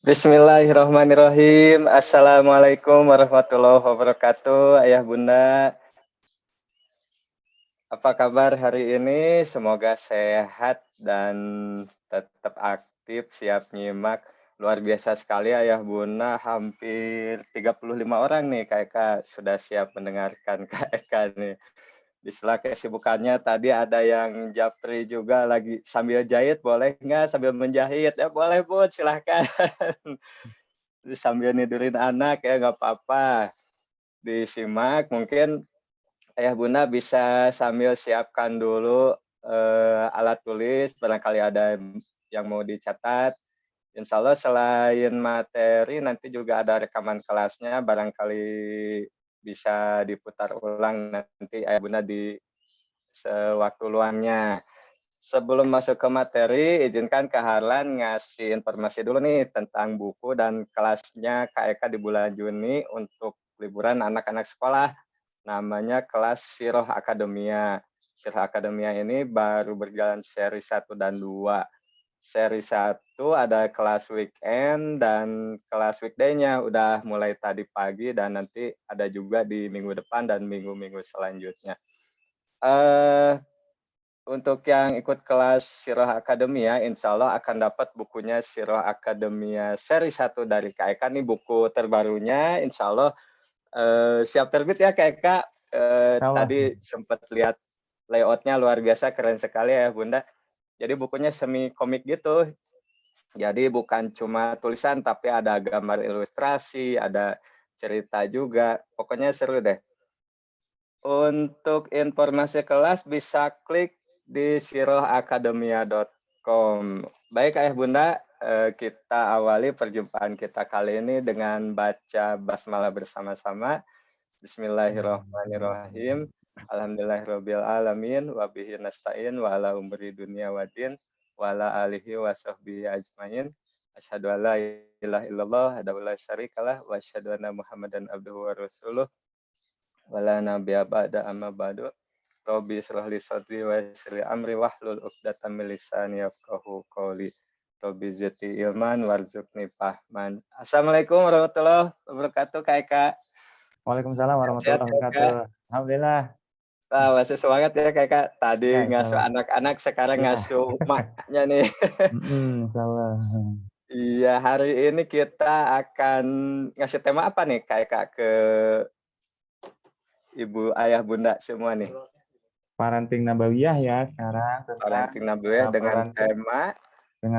Bismillahirrahmanirrahim. Assalamualaikum warahmatullahi wabarakatuh. Ayah bunda, apa kabar hari ini? Semoga sehat dan tetap aktif, siap nyimak. Luar biasa sekali ayah bunda, hampir 35 orang nih KK sudah siap mendengarkan KK nih. Di sela kesibukannya tadi ada yang japri juga lagi sambil jahit, boleh nggak sambil menjahit? Ya boleh bud, silahkan. Sambil nidurin anak ya nggak apa-apa. Disimak, mungkin ayah bunda bisa sambil siapkan dulu alat tulis, barangkali ada yang mau dicatat. Insya Allah selain materi nanti juga ada rekaman kelasnya, barangkali bisa diputar ulang nanti ayah bunda di sewaktu luangnya. Sebelum masuk ke materi, izinkan Kak Harlan ngasih informasi dulu nih tentang buku dan kelasnya KEK di bulan Juni untuk liburan anak-anak sekolah. Namanya kelas Siroh Akademia. Siroh Akademia ini baru berjalan seri 1 dan 2. Seri 1 ada kelas weekend dan kelas weekday-nya udah mulai tadi pagi dan nanti ada juga di minggu depan dan minggu-minggu selanjutnya. Untuk yang ikut kelas Siroh Akademia, insya Allah akan dapat bukunya Siroh Akademia seri 1 dari KEK. Ini buku terbarunya, insya Allah siap terbit ya KEK. Tadi sempat lihat layoutnya luar biasa, keren sekali ya Bunda. Jadi bukunya semi komik gitu. Jadi bukan cuma tulisan, tapi ada gambar ilustrasi, ada cerita juga. Pokoknya seru deh. Untuk informasi kelas bisa klik di sirohakademia.com. Baik ayah bunda, kita awali perjumpaan kita kali ini dengan baca basmalah bersama-sama. Bismillahirrahmanirrahim. Alhamdulillahirabbil alamin wa bihi nasta'in wa ala umri dunya waddin wa ala alihi wa sahbihi ajmain. Asyhadu an la ilaha illallah wa la syarikalah wa asyhadu anna Muhammadan abduhu wa rasuluh. Wala nabiyya ba'da amma ba'du. Rabbi israh li sadri wa yassir li amri wahlul 'uqdatam min lisani yafqahu qawli. Rabbi zidni ilman warzuqni fahman. Assalamualaikum warahmatullahi wabarakatuh Kak. Waalaikumsalam Sehat warahmatullahi ya Kak? wabarakatuh. Alhamdulillah. Masih semangat ya Kak. Tadi Ya, ngasuh insyaallah. anak-anak, sekarang Ya. ngasuh maknya nih. Insyaallah. Iya, hari ini kita akan ngasih tema apa nih Kak ke ibu, ayah, bunda semua nih? Parenting Nabawiyah ya sekarang Parenting Nabawiyah dengan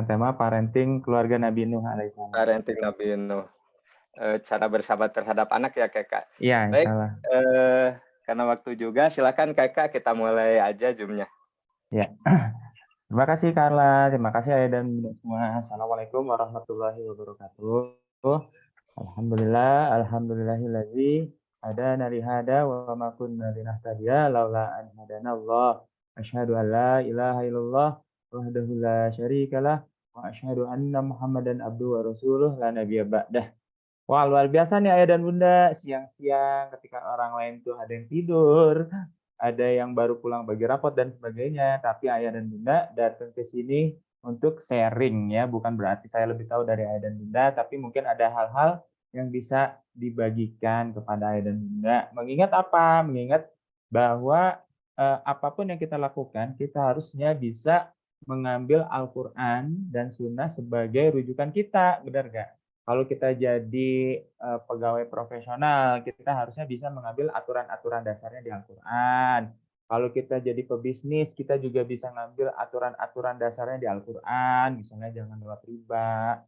tema parenting keluarga Nabi Nuh alaihissalam. Parenting Nabi Nuh. Cara bersahabat terhadap anak ya Kak. Iya, Baik, insyaallah. karena waktu juga silakan Kak, kita mulai aja Zoom-nya. Ya. Terima kasih Carla, terima kasih Ayah dan Bunda semua. Assalamualaikum warahmatullahi wabarakatuh. Alhamdulillahillazi hadana li hada wa ma kunna linahtadiya laula an hadana Allah. Asyhadu an la ilaha illallah wahdahu la syarikalah wa asyhadu anna Muhammadan abduhu wa rasuluh la nabiyya ba'dah. Wah, luar biasa nih Ayah dan Bunda, siang-siang ketika orang lain tuh ada yang tidur, ada yang baru pulang bagi rapot dan sebagainya, tapi Ayah dan Bunda datang ke sini untuk sharing ya, bukan berarti saya lebih tahu dari Ayah dan Bunda, tapi mungkin ada hal-hal yang bisa dibagikan kepada Ayah dan Bunda. Mengingat apa? Mengingat bahwa apapun yang kita lakukan, kita harusnya bisa mengambil Al-Quran dan Sunnah sebagai rujukan kita, benar nggak? Kalau kita jadi pegawai profesional, kita harusnya bisa mengambil aturan-aturan dasarnya di Al-Quran. Kalau kita jadi pebisnis, kita juga bisa ngambil aturan-aturan dasarnya di Al-Quran. Misalnya jangan lewat riba,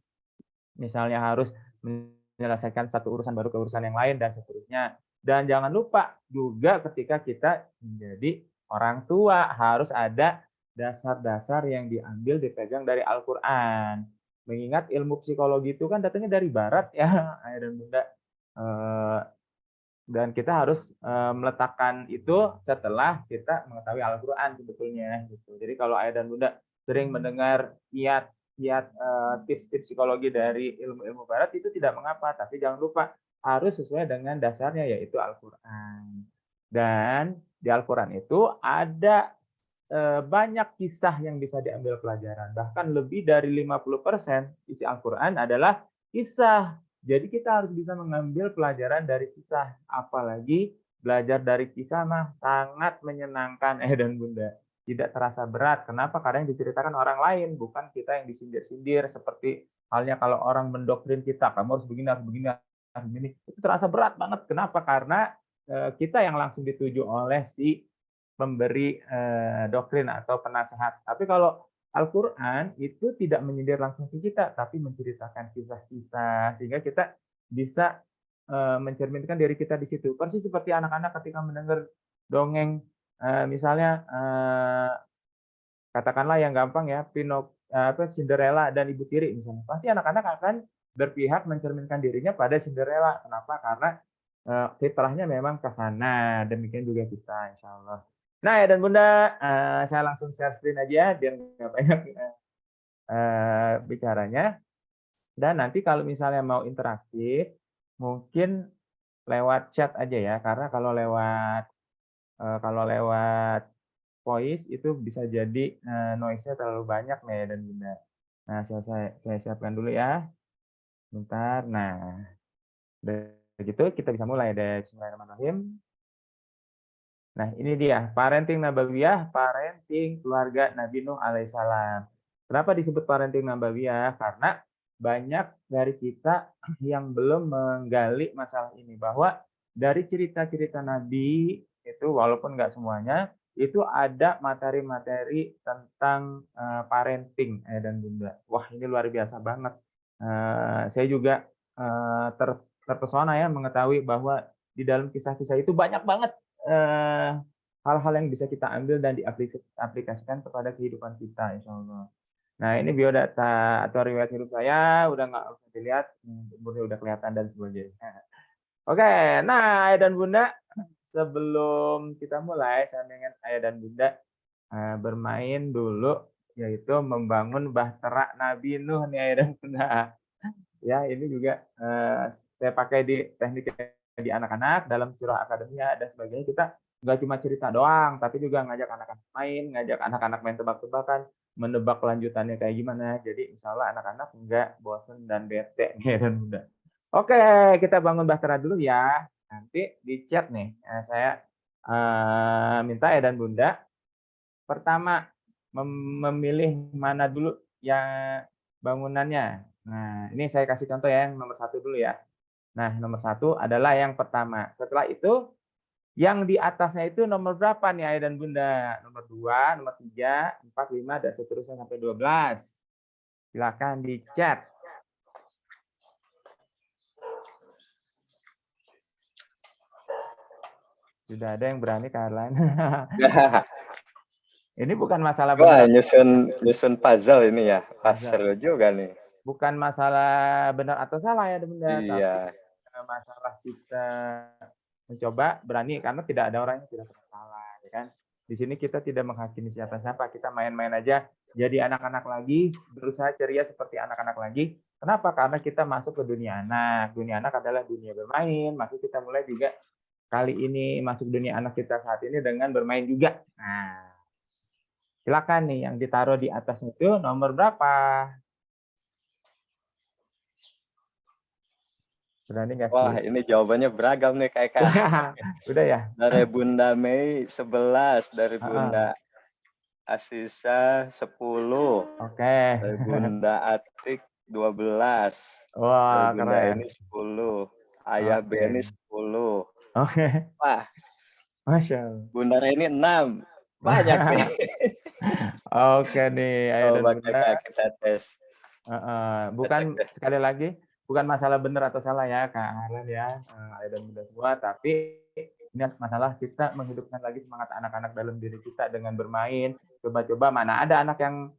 misalnya harus menyelesaikan satu urusan baru ke urusan yang lain, dan seterusnya. Dan jangan lupa juga ketika kita menjadi orang tua, harus ada dasar-dasar yang diambil, dipegang dari Al-Quran. Mengingat ilmu psikologi itu kan datangnya dari barat ya, Ayah dan Bunda. Dan kita harus meletakkan itu setelah kita mengetahui Al-Quran sebetulnya. Gitu. Jadi kalau Ayah dan Bunda sering mendengar kiat tips-tips psikologi dari ilmu-ilmu barat, itu tidak mengapa. Tapi jangan lupa harus sesuai dengan dasarnya, yaitu Al-Quran. Dan di Al-Quran itu ada banyak kisah yang bisa diambil pelajaran, bahkan lebih dari 50% isi Al-Qur'an adalah kisah. Jadi kita harus bisa mengambil pelajaran dari kisah, apalagi belajar dari kisah mah sangat menyenangkan, dan Bunda. Tidak terasa berat, kenapa? Karena yang diceritakan orang lain, bukan kita yang disindir-sindir seperti halnya kalau orang mendoktrin kita, "Kamu harus begini harus begini harus begini." Itu terasa berat banget, kenapa? Karena, kita yang langsung dituju oleh si pemberi, doktrin atau penasehat. Tapi kalau Al-Qur'an itu tidak menyindir langsung ke kita, tapi menceritakan kisah-kisah sehingga kita bisa, mencerminkan diri kita di situ. Persis seperti anak-anak ketika mendengar dongeng, misalnya, katakanlah yang gampang ya, Cinderella dan Ibu Tiri misalnya. Pasti anak-anak akan berpihak mencerminkan dirinya pada Cinderella. Kenapa? Karena, fitrahnya memang ke sana, demikian juga kita insyaallah. Nah ya dan Bunda, saya langsung share screen aja biar nggak banyak, bicaranya dan nanti kalau misalnya mau interaktif, mungkin lewat chat aja ya, karena kalau lewat voice itu bisa jadi, noise-nya terlalu banyak nih dan Bunda. Nah, saya siapkan dulu ya, sebentar. Nah, udah gitu kita bisa mulai deh, bismillahirrahmanirrahim. Nah, ini dia, parenting nabawiyah, parenting keluarga Nabi Nuh alaihissalam. Kenapa disebut parenting nabawiyah? Karena banyak dari kita yang belum menggali masalah ini, bahwa dari cerita-cerita Nabi itu walaupun nggak semuanya, itu ada materi-materi tentang, parenting, ayah dan bunda. Wah, ini luar biasa banget. Saya juga, terpesona ya mengetahui bahwa di dalam kisah-kisah itu banyak banget hal-hal yang bisa kita ambil dan aplikasikan kepada kehidupan kita insyaallah. Nah ini biodata atau riwayat hidup saya udah nggak usah dilihat, umurnya udah kelihatan dan sebagainya. Oke, nah Ayah dan Bunda, sebelum kita mulai saya ingin Ayah dan Bunda, bermain dulu yaitu membangun bahtera Nabi Nuh nih Ayah dan Bunda. Ya ini juga, saya pakai di teknik di anak-anak dalam surah akademia dan sebagainya. Kita nggak cuma cerita doang, tapi juga ngajak anak-anak main, ngajak anak-anak main tebak-tebakan, menebak kelanjutannya kayak gimana. Jadi insyaallah anak-anak nggak bosen dan bete nih dan muda. Oke, kita bangun bahtera dulu ya. Nanti di chat nih, saya, minta ya dan Bunda, pertama memilih mana dulu yang bangunannya. Nah, ini saya kasih contoh ya, yang nomor satu dulu ya. Nah, nomor satu adalah yang pertama. Setelah itu, yang di atasnya itu nomor berapa nih Ayah dan Bunda? Nomor 2, nomor 3, 4, 5, dan seterusnya sampai 12. Silakan di chat. Sudah ada yang berani Karlan. Ini bukan masalah Wah, benar atau nyusun nyusun puzzle ini ya. Pas salah. seru juga nih. Bukan masalah benar atau salah ya Bunda, tapi Iya. masalah kita mencoba berani karena tidak ada orang yang tidak pernah salah, ya kan. Di sini kita tidak menghakimi siapa-siapa, kita main-main aja, jadi anak-anak lagi, berusaha ceria seperti anak-anak lagi. Kenapa? Karena kita masuk ke dunia anak. Dunia anak adalah dunia bermain, maka kita mulai juga kali ini masuk dunia anak kita saat ini dengan bermain juga. Nah, silakan nih yang ditaruh di atas itu nomor berapa? Berani nggak Wah, sih? ini jawabannya beragam nih, Kak. Udah ya? Dari Bunda Mei 11, dari Heeh, Bunda Asisa 10, oke. dari Bunda Atik 12, dari Wah, Bunda keren. Eni 10, Ayah Oke. Beni 10. Oke. Wah, Masya Allah. Bunda Reni 6. Banyak nih. Oke nih, Ayah dan Coba Bunda. Kakak kita tes. Heeh, Kita cek bukan deh. sekali lagi, bukan masalah benar atau salah ya, Kak Harlan ya, Ayah dan Bunda semua, tapi ini masalah kita menghidupkan lagi semangat anak-anak dalam diri kita dengan bermain, coba-coba mana ada anak yang,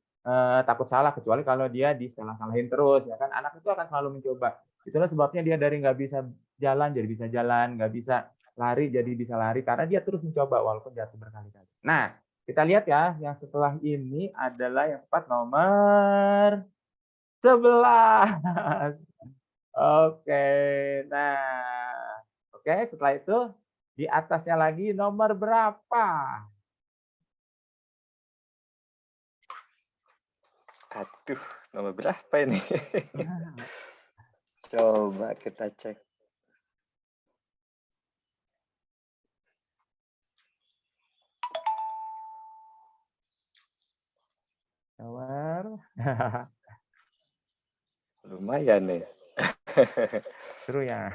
takut salah kecuali kalau dia disalah-salahin terus ya kan, anak itu akan selalu mencoba. Itulah sebabnya dia dari nggak bisa jalan jadi bisa jalan, nggak bisa lari jadi bisa lari, karena dia terus mencoba walaupun jatuh berkali-kali. Nah, kita lihat ya, yang setelah ini adalah yang tepat nomor 11. Oke. Nah, oke setelah itu di atasnya lagi nomor berapa? Aduh, nomor berapa ini? Coba kita cek. Nomor Lumayan nih. seru ya.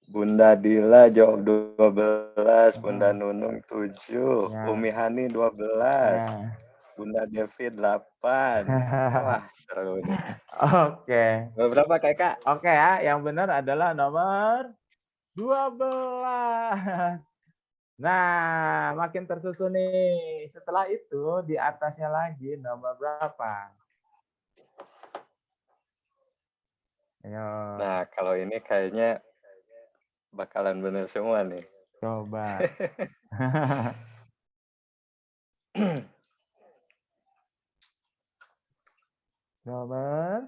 Bunda Dila jawab 12, Bunda Heeh, Nunung 7, ya, Umi Hani 12, ya. Bunda Devi 8. Wah, seru nih. Oke. Nomor berapa Kakak? Oke ya, yang benar adalah nomor 12. Nah, makin tersusun nih. Setelah itu di atasnya lagi nomor berapa? Ayo, Nah, kalau ini kayaknya bakalan bener semua nih. coba. Nomor.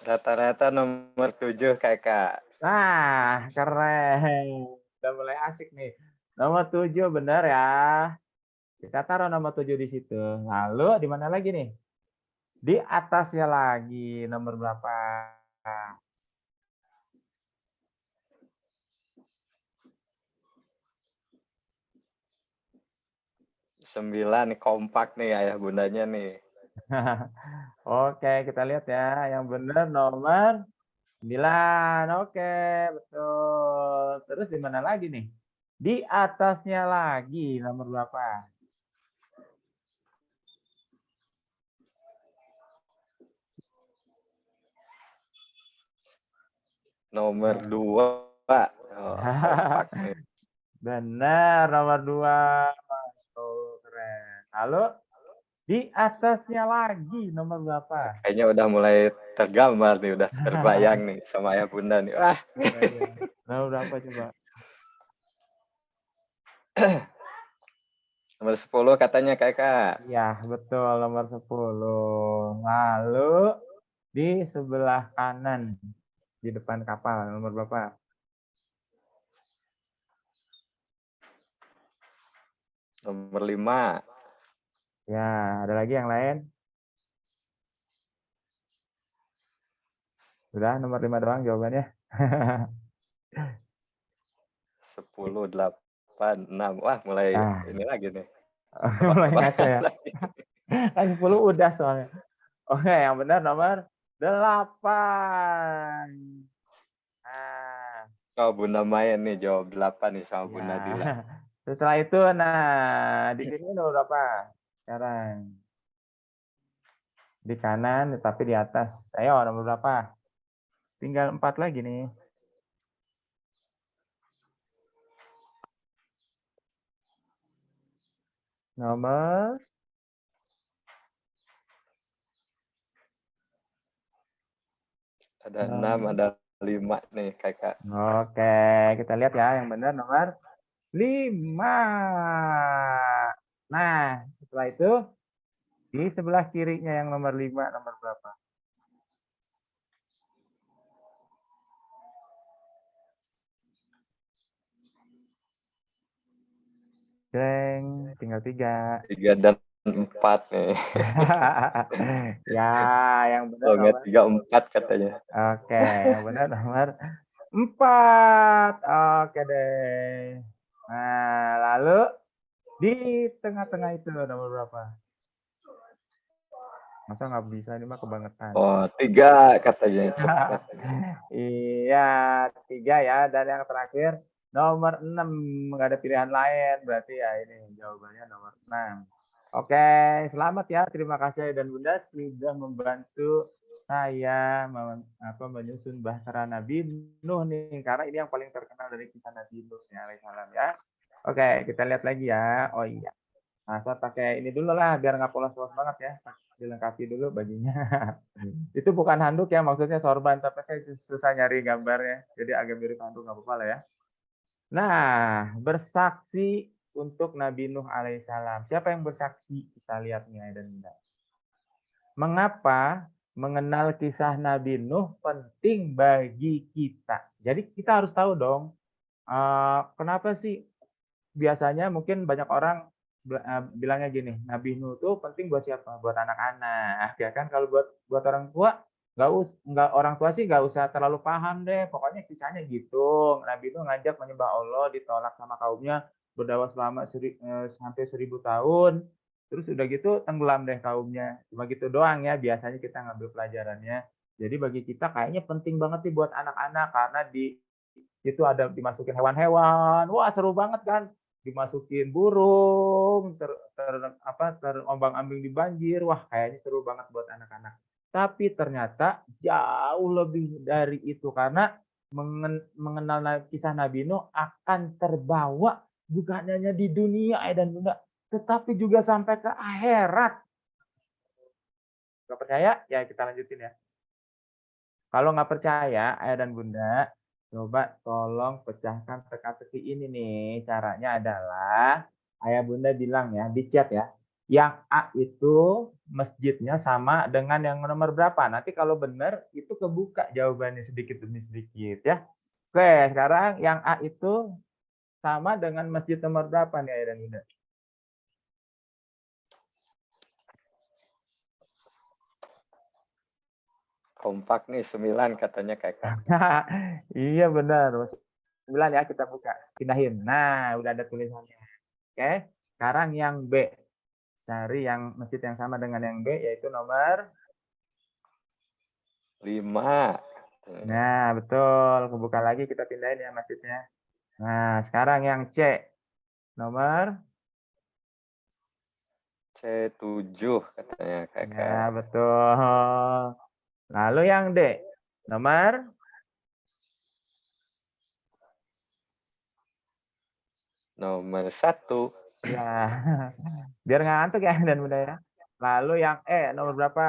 Rata-rata nomor 7 Kakak. Nah, keren. Udah mulai asik nih. Nomor 7 benar ya. Kita taruh nomor 7 di situ. Lalu di mana lagi nih? Di atasnya lagi nomor berapa? 9 nih kompak nih ayah bundanya nih. Oke, kita lihat ya. Yang benar nomor 9. Oke, betul. Terus di mana lagi nih? Di atasnya lagi nomor berapa? Nomor Nah. 2. Oh, kompak nih. Benar, nomor 2. Tuh, keren. Lalu di atasnya lagi nomor berapa? Kayaknya udah mulai tergambar nih, udah terbayang nih sama ayah bunda nih. Wah, Iya, iya. Nomor berapa coba? nomor 10 katanya Kakak. Iya, betul nomor 10. Lalu di sebelah kanan, di depan kapal nomor berapa? Nomor 5. Ya, ada lagi yang lain? Sudah nomor 5 doang jawabannya? 10, 8, 6. Wah, mulai Ah, ini lagi nih. mulai ngaco Tebak-tebakan ya? lagi. Kan 10 udah soalnya. Oke, yang benar nomor 8. Nah, Oh, Bunda Maya nih jawab 8 nih sama ya. Bunda Dila. Setelah itu, nah di sini nomor berapa sekarang? Di kanan, tapi di atas. Ayo, nomor berapa? Tinggal 4 lagi nih. Nomor Ada 6, nom ada 5 nih Kakak. oke, kita lihat ya yang benar nomor 5. Nah, setelah itu di sebelah kirinya yang nomor 5 nomor berapa? Jreng, tinggal 3. 3 dan 4 nih. Ya, yang benar Oh, enggak nomor 3, 4 katanya. oke, yang benar nomor 4. Oke deh. Nah, lalu di tengah-tengah itu nomor berapa? Masa nggak bisa, ini mah kebangetan. Oh, 3 katanya cepet. Iya, 3 ya, dan yang terakhir nomor 6, nggak ada pilihan lain, berarti ya ini jawabannya nomor 6. Oke, selamat ya, terima kasih Ayah dan Bunda sudah membantu saya menyusun bahtera Nabi Nuh nih, karena ini yang paling terkenal dari kisah Nabi Nuh ya, alaihissalam ya. Oke, kita lihat lagi ya. Oh iya, nah saya pakai ini dulu lah, biar nggak polos-polos banget ya. Dilengkapi dulu bajunya. Itu bukan handuk ya, maksudnya sorban, tapi saya susah nyari gambarnya. Jadi agak mirip handuk, nggak apa-apa lah ya. Nah, bersaksi untuk Nabi Nuh alaihissalam. Siapa yang bersaksi? Kita lihat nih dan Bunda. Mengapa mengenal kisah Nabi Nuh penting bagi kita? Jadi kita harus tahu dong, kenapa sih biasanya mungkin banyak orang bilangnya gini, Nabi Nuh tuh penting buat siapa? Buat anak-anak, ya kan. Kalau buat orang tua, nggak orang tua sih nggak usah terlalu paham deh, pokoknya kisahnya gitu. Nabi Nuh ngajak menyembah Allah, ditolak sama kaumnya, berdakwah selama hampir 1000 tahun, terus udah gitu tenggelam deh kaumnya. Cuma gitu doang ya biasanya kita ngambil pelajarannya. Jadi bagi kita kayaknya penting banget nih buat anak-anak karena di itu ada dimasukin hewan-hewan, wah seru banget kan, dimasukin burung, terombang-ambing di banjir, wah kayaknya seru banget buat anak-anak. Tapi ternyata jauh lebih dari itu karena mengenal kisah Nabi Nuh akan terbawa bukan hanya di dunia dan bunda, tetapi juga sampai ke akhirat. Nggak percaya? Ya kita lanjutin ya. Kalau nggak percaya, ayah dan bunda, coba tolong pecahkan teka-teki ini nih. Caranya adalah ayah bunda bilang ya di chat ya, yang A itu masjidnya sama dengan yang nomor berapa. Nanti kalau benar itu kebuka jawabannya sedikit demi sedikit ya. Oke, sekarang yang A itu sama dengan masjid nomor berapa nih ayah dan bunda? Kompak nih 9 katanya Kakak. Iya benar, 9 ya kita buka, pindahin. Nah, udah ada tulisannya. Oke, sekarang yang B. Cari yang masjid yang sama dengan yang B, yaitu nomor 5. nah, betul, kebuka lagi kita pindahin ya masjidnya. Nah, sekarang yang C, nomor C7 katanya ya Kakak. betul. Lalu yang D, nomor Nomor 1. ya, biar nggak ngantuk ya dan Bunda ya. Lalu yang E, nomor berapa?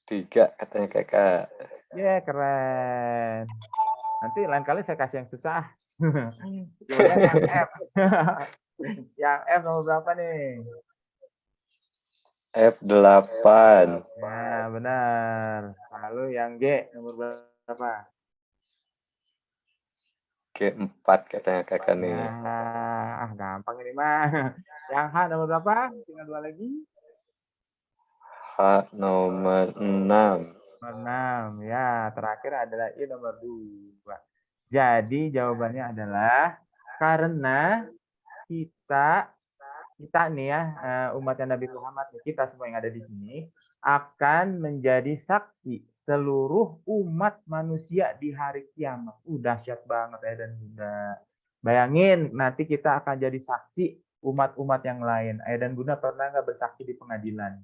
3 katanya Kakak. Keren. Nanti lain kali saya kasih yang susah. Kemudian yang F. Yang F nomor berapa nih? F8. Nah, benar. Lalu yang G nomor berapa? G4 katanya Kakak nih. Nah, gampang ini mah. Yang H nomor berapa? Tinggal 2 lagi. H nomor 6. Nomor 6. Ya, terakhir adalah I nomor 2. Jadi jawabannya adalah karena kita kita nih ya, umatnya Nabi Muhammad, kita semua yang ada di sini, akan menjadi saksi seluruh umat manusia di hari kiamat. Dahsyat banget ya dan Bunda. Bayangin nanti kita akan jadi saksi umat-umat yang lain. Ayah dan Bunda pernah nggak bersaksi di pengadilan?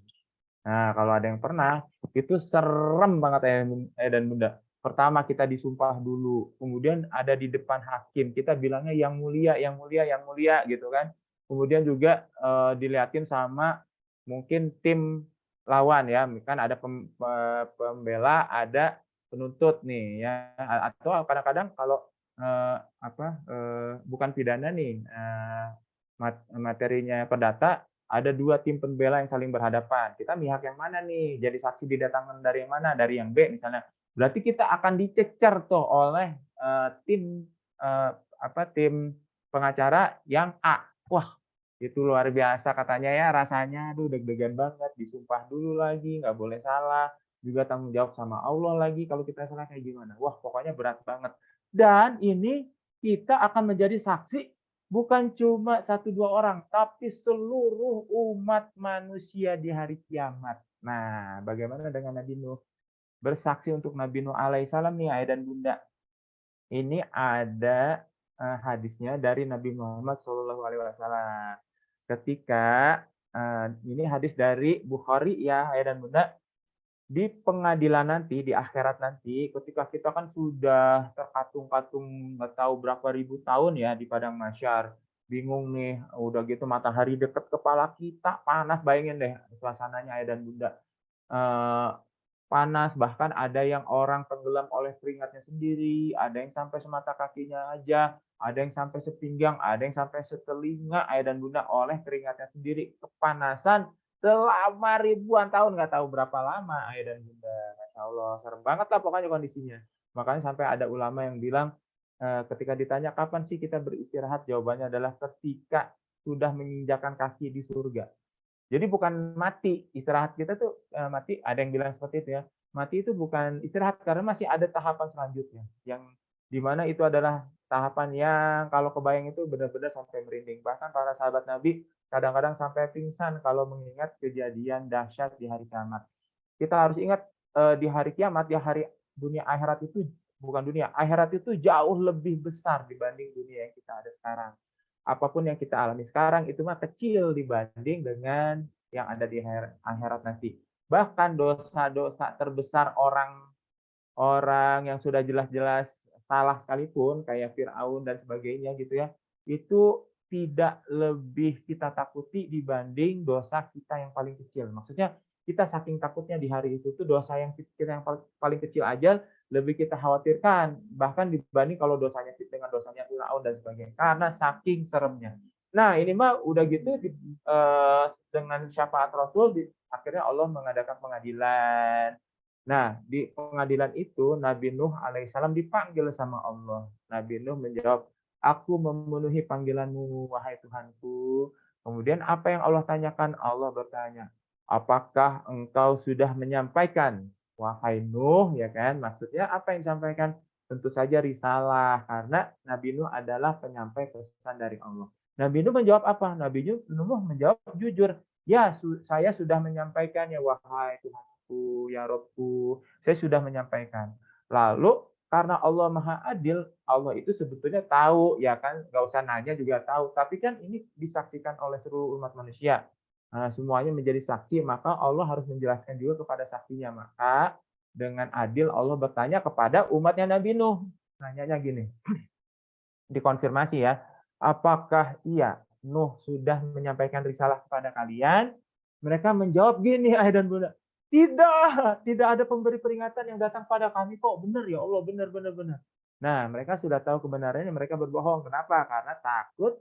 Nah, kalau ada yang pernah, itu serem banget ayah dan Bunda. Pertama kita disumpah dulu, kemudian ada di depan hakim, kita bilangnya yang mulia, yang mulia, yang mulia gitu kan. Kemudian juga dilihatin sama mungkin tim lawan ya, kan ada pembela, ada penuntut nih ya. Atau kadang-kadang kalau bukan pidana nih, materinya perdata, ada 2 tim pembela yang saling berhadapan. Kita pihak yang mana nih? Jadi saksi didatangkan dari yang mana? Dari yang B misalnya. Berarti kita akan dicecer tuh oleh tim tim pengacara yang A. Wah, itu luar biasa katanya ya rasanya, aduh deg-degan banget, disumpah dulu lagi, nggak boleh salah, juga tanggung jawab sama Allah lagi kalau kita salah kayak gimana. Wah, pokoknya berat banget. Dan ini kita akan menjadi saksi bukan cuma 1, 2 orang, tapi seluruh umat manusia di hari kiamat. Nah, bagaimana dengan Nabi Nuh? Bersaksi untuk Nabi Nuh alaihissalam nih, ayah dan bunda. Ini ada hadisnya dari Nabi Muhammad SAW. Ketika ini hadis dari Bukhari ya, ayah dan bunda. Di pengadilan nanti, di akhirat nanti, ketika kita kan sudah terkatung-katung nggak tahu berapa ribu tahun ya di padang mahsyar, bingung nih, udah gitu matahari deket kepala kita, panas, bayangin deh suasananya ayah dan bunda. Eh, Panas, bahkan ada yang orang tenggelam oleh keringatnya sendiri, ada yang sampai semata kakinya aja, ada yang sampai sepinggang, ada yang sampai setelinga ayah dan bunda oleh keringatnya sendiri, kepanasan selama ribuan tahun, nggak tahu berapa lama ayah dan bunda. Masya Allah, serem banget lah pokoknya kondisinya. Makanya sampai ada ulama yang bilang ketika ditanya kapan sih kita beristirahat, jawabannya adalah ketika sudah menginjakkan kaki di surga. Jadi bukan mati, istirahat kita tuh, mati ada yang bilang seperti itu ya, mati itu bukan istirahat karena masih ada tahapan selanjutnya, yang di mana itu adalah tahapan yang kalau kebayang itu benar-benar sampai merinding. Bahkan para sahabat Nabi kadang-kadang sampai pingsan kalau mengingat kejadian dahsyat di hari kiamat. Kita harus ingat, di hari kiamat, di hari dunia akhirat itu bukan dunia, akhirat itu jauh lebih besar dibanding dunia yang kita ada sekarang. Apapun yang kita alami sekarang itu mah kecil dibanding dengan yang ada di akhirat nanti. Bahkan dosa-dosa terbesar orang orang yang sudah jelas-jelas salah sekalipun kayak Firaun dan sebagainya gitu ya, itu tidak lebih kita takuti dibanding dosa kita yang paling kecil. Maksudnya kita saking takutnya di hari itu tuh dosa yang kita yang paling kecil aja lebih kita khawatirkan, bahkan dibanding kalau dosanya dengan dosanya Firaun dan sebagainya, karena saking seremnya. Nah ini mah udah gitu dengan syafaat Rasul akhirnya Allah mengadakan pengadilan. Nah, di pengadilan itu Nabi Nuh alaihissalam dipanggil sama Allah. Nabi Nuh menjawab, "Aku memenuhi panggilanmu, wahai Tuhanku." Kemudian apa yang Allah tanyakan? Allah bertanya, "Apakah engkau sudah menyampaikan, wahai Nuh?" Ya kan? Maksudnya apa yang disampaikan? Tentu saja risalah, karena Nabi Nuh adalah penyampai pesan dari Allah. Nabi Nuh menjawab apa? Nabi Nuh menjawab jujur, "Ya, saya sudah menyampaikan ya wahai Tuhan. Ya Robku, saya sudah menyampaikan. Lalu karena Allah Maha Adil, Allah itu sebetulnya tahu ya kan, nggak usah nanya juga tahu. Tapi kan ini disaksikan oleh seluruh umat manusia. Nah, semuanya menjadi saksi, maka Allah harus menjelaskan juga kepada saksinya. Maka dengan adil Allah bertanya kepada umatnya Nabi Nuh. Nanyanya gini, dikonfirmasi ya, apakah iya Nuh sudah menyampaikan risalah kepada kalian? Mereka menjawab gini, ayah dan bunda, tidak ada pemberi peringatan yang datang pada kami kok. Benar ya Allah, benar, benar, benar. Nah, mereka sudah tahu kebenarannya, mereka berbohong. Kenapa? Karena takut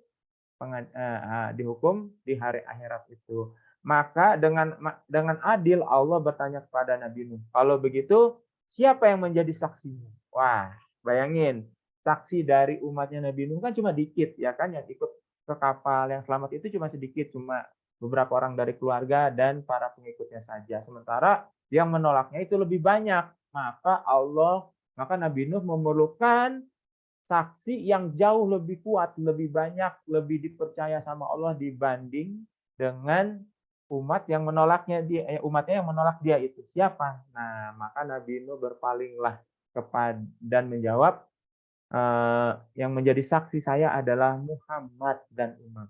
dihukum di hari akhirat itu. Maka dengan adil Allah bertanya kepada Nabi Nuh, kalau begitu siapa yang menjadi saksinya? Wah, bayangin, saksi dari umatnya Nabi Nuh kan cuma dikit ya kan, yang ikut ke kapal yang selamat itu cuma sedikit, cuma beberapa orang dari keluarga dan para pengikutnya saja. Sementara yang menolaknya itu lebih banyak. Maka Nabi Nuh memerlukan saksi yang jauh lebih kuat, lebih banyak, lebih dipercaya sama Allah dibanding dengan umatnya yang menolak dia itu siapa? Nah, maka Nabi Nuh berpalinglah kepada dan menjawab, yang menjadi saksi saya adalah Muhammad dan umat.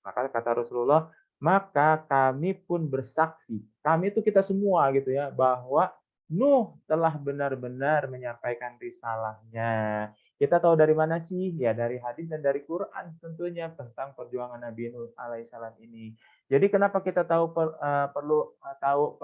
Maka kata Rasulullah, maka kami pun bersaksi, kami itu kita semua gitu ya, bahwa Nuh telah benar-benar menyampaikan risalahnya. Kita tahu dari mana sih? Ya dari hadis dan dari Quran tentunya tentang perjuangan Nabi Nuh alaihissalam ini. Jadi kenapa kita perlu tahu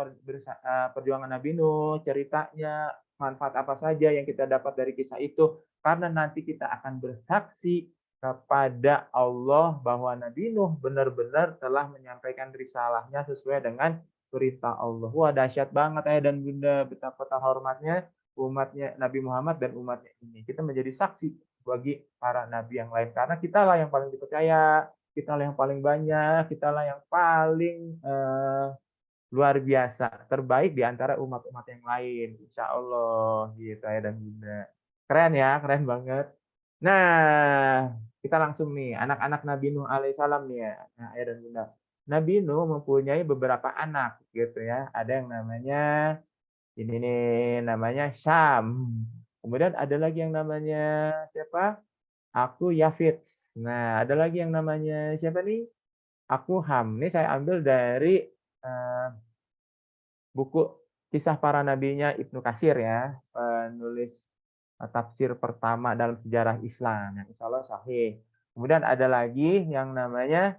perjuangan Nabi Nuh, ceritanya, manfaat apa saja yang kita dapat dari kisah itu? Karena nanti kita akan bersaksi kepada Allah bahwa Nabi Nuh benar-benar telah menyampaikan risalahnya sesuai dengan perintah Allah. Wah, dahsyat banget ayah dan bunda, betapa terhormatnya umatnya Nabi Muhammad dan umatnya ini. Kita menjadi saksi bagi para nabi yang lain karena kitalah yang paling dipercaya, kitalah yang paling banyak, kitalah yang paling luar biasa, terbaik di antara umat-umat yang lain. Insya Allah gitu ayah dan bunda. Keren ya, keren banget. Nah, kita langsung nih, anak-anak Nabi Nuh alaihissalam nih ya, nah, ayah dan bunda. Nabi Nuh mempunyai beberapa anak gitu ya. Ada yang namanya ini nih, namanya Syam. Kemudian ada lagi yang namanya siapa? Aku Yafits. Nah, ada lagi yang namanya siapa nih? Aku Ham. Ini saya ambil dari buku Kisah Para Nabinya Ibnu Katsir ya, penulis tafsir pertama dalam sejarah Islam yang insya Allah sahih. Kemudian ada lagi yang namanya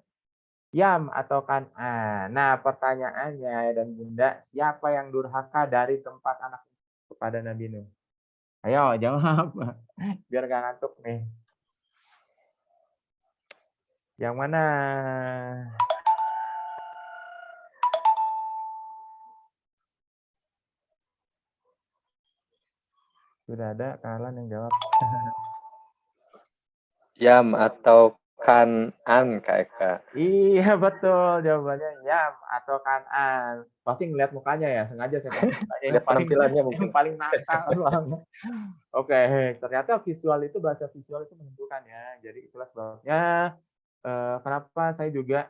Yam atau Kan'an. Nah, pertanyaannya dan Bunda, siapa yang durhaka dari tempat anak kepada Nabi Nuh? Ayo jawab, biar gak ngantuk nih. Yang mana? Sudah ada kalian yang jawab. Yam atau Kan'an, Kak. Iya betul, jawabannya Yam atau Kan'an. Pasti ngeliat mukanya ya, sengaja saya kasih mukanya Lihat penampilannya yang mungkin. paling nakal banget. Oke, ternyata visual itu bahasa visual itu menentukan ya. Jadi itulah sebabnya kenapa saya juga,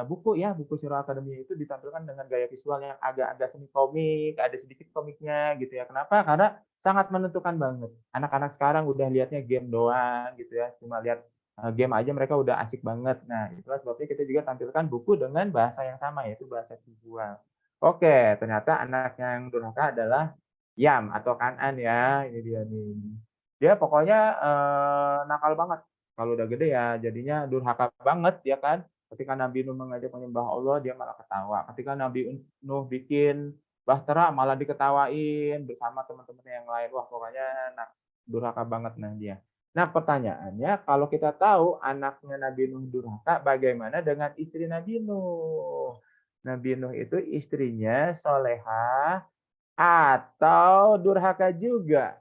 buku Sirah Academy itu ditampilkan dengan gaya visual yang agak-agak semi komik, ada sedikit komiknya gitu ya. Kenapa? Karena sangat menentukan banget. Anak-anak sekarang udah lihatnya game doang gitu ya, cuma lihat, game aja mereka udah asik banget. Nah, itulah sebabnya kita juga tampilkan buku dengan bahasa yang sama, yaitu bahasa visual. Oke, ternyata anak yang durhaka adalah Yam atau Kan'an ya, ini dia nih. Dia pokoknya, nakal banget. Kalau udah gede ya jadinya durhaka banget ya kan. Ketika Nabi Nuh mengajak menyembah Allah, dia malah ketawa. Ketika Nabi Nuh bikin bahtera malah diketawain bersama teman-temannya yang lain. Wah, pokoknya durhaka banget nah dia. Nah, pertanyaannya kalau kita tahu anaknya Nabi Nuh durhaka, bagaimana dengan istri Nabi Nuh? Nabi Nuh itu istrinya solehah atau durhaka juga?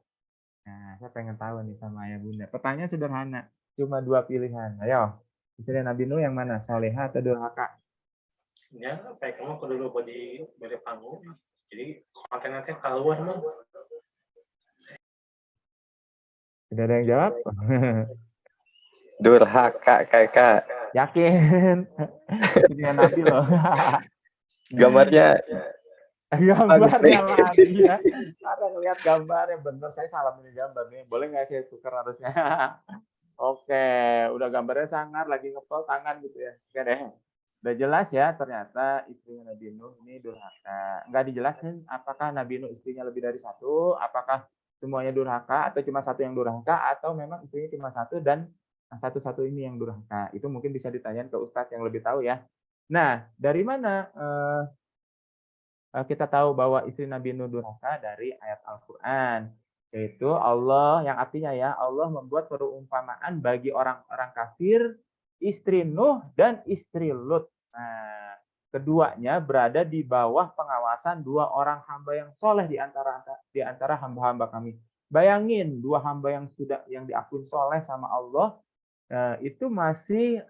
Nah, saya pengen tahu nih sama ayah bunda. Pertanyaan sederhana, cuma 2 pilihan. Ayo, istri Nabi Nuh yang mana? Salihah atau durhaka? Ya, kayak kamu kudu lupa di beri panggung. Jadi kontennya teh keluar mah. Tidak ada yang jawab? Durhaka, Kak. Yakin? Istrinya Nabi loh. Gambarnya bagus nih. Gambarnya lagi ya. Karena ngelihat gambarnya bener, saya salah milih gambar nih. Boleh nggak saya tukar harusnya? Oke, udah gambarnya sangar, lagi ngepel tangan gitu ya. Oke deh. Udah jelas ya, ternyata istrinya Nabi Nuh ini durhaka. Nggak dijelasin apakah Nabi Nuh istrinya lebih dari satu, apakah semuanya durhaka, atau cuma satu yang durhaka, atau memang istrinya cuma satu dan satu-satu ini yang durhaka. Itu mungkin bisa ditanyain ke Ustadz yang lebih tahu ya. Nah, dari mana kita tahu bahwa istri Nabi Nuh durhaka? Dari ayat Al-Quran. Yaitu Allah, yang artinya ya, Allah membuat perumpamaan bagi orang-orang kafir, istri Nuh dan istri Lut. Nah, keduanya berada di bawah pengawasan dua orang hamba yang soleh di antara hamba-hamba kami. Bayangin, dua hamba yang diakui soleh sama Allah, itu masih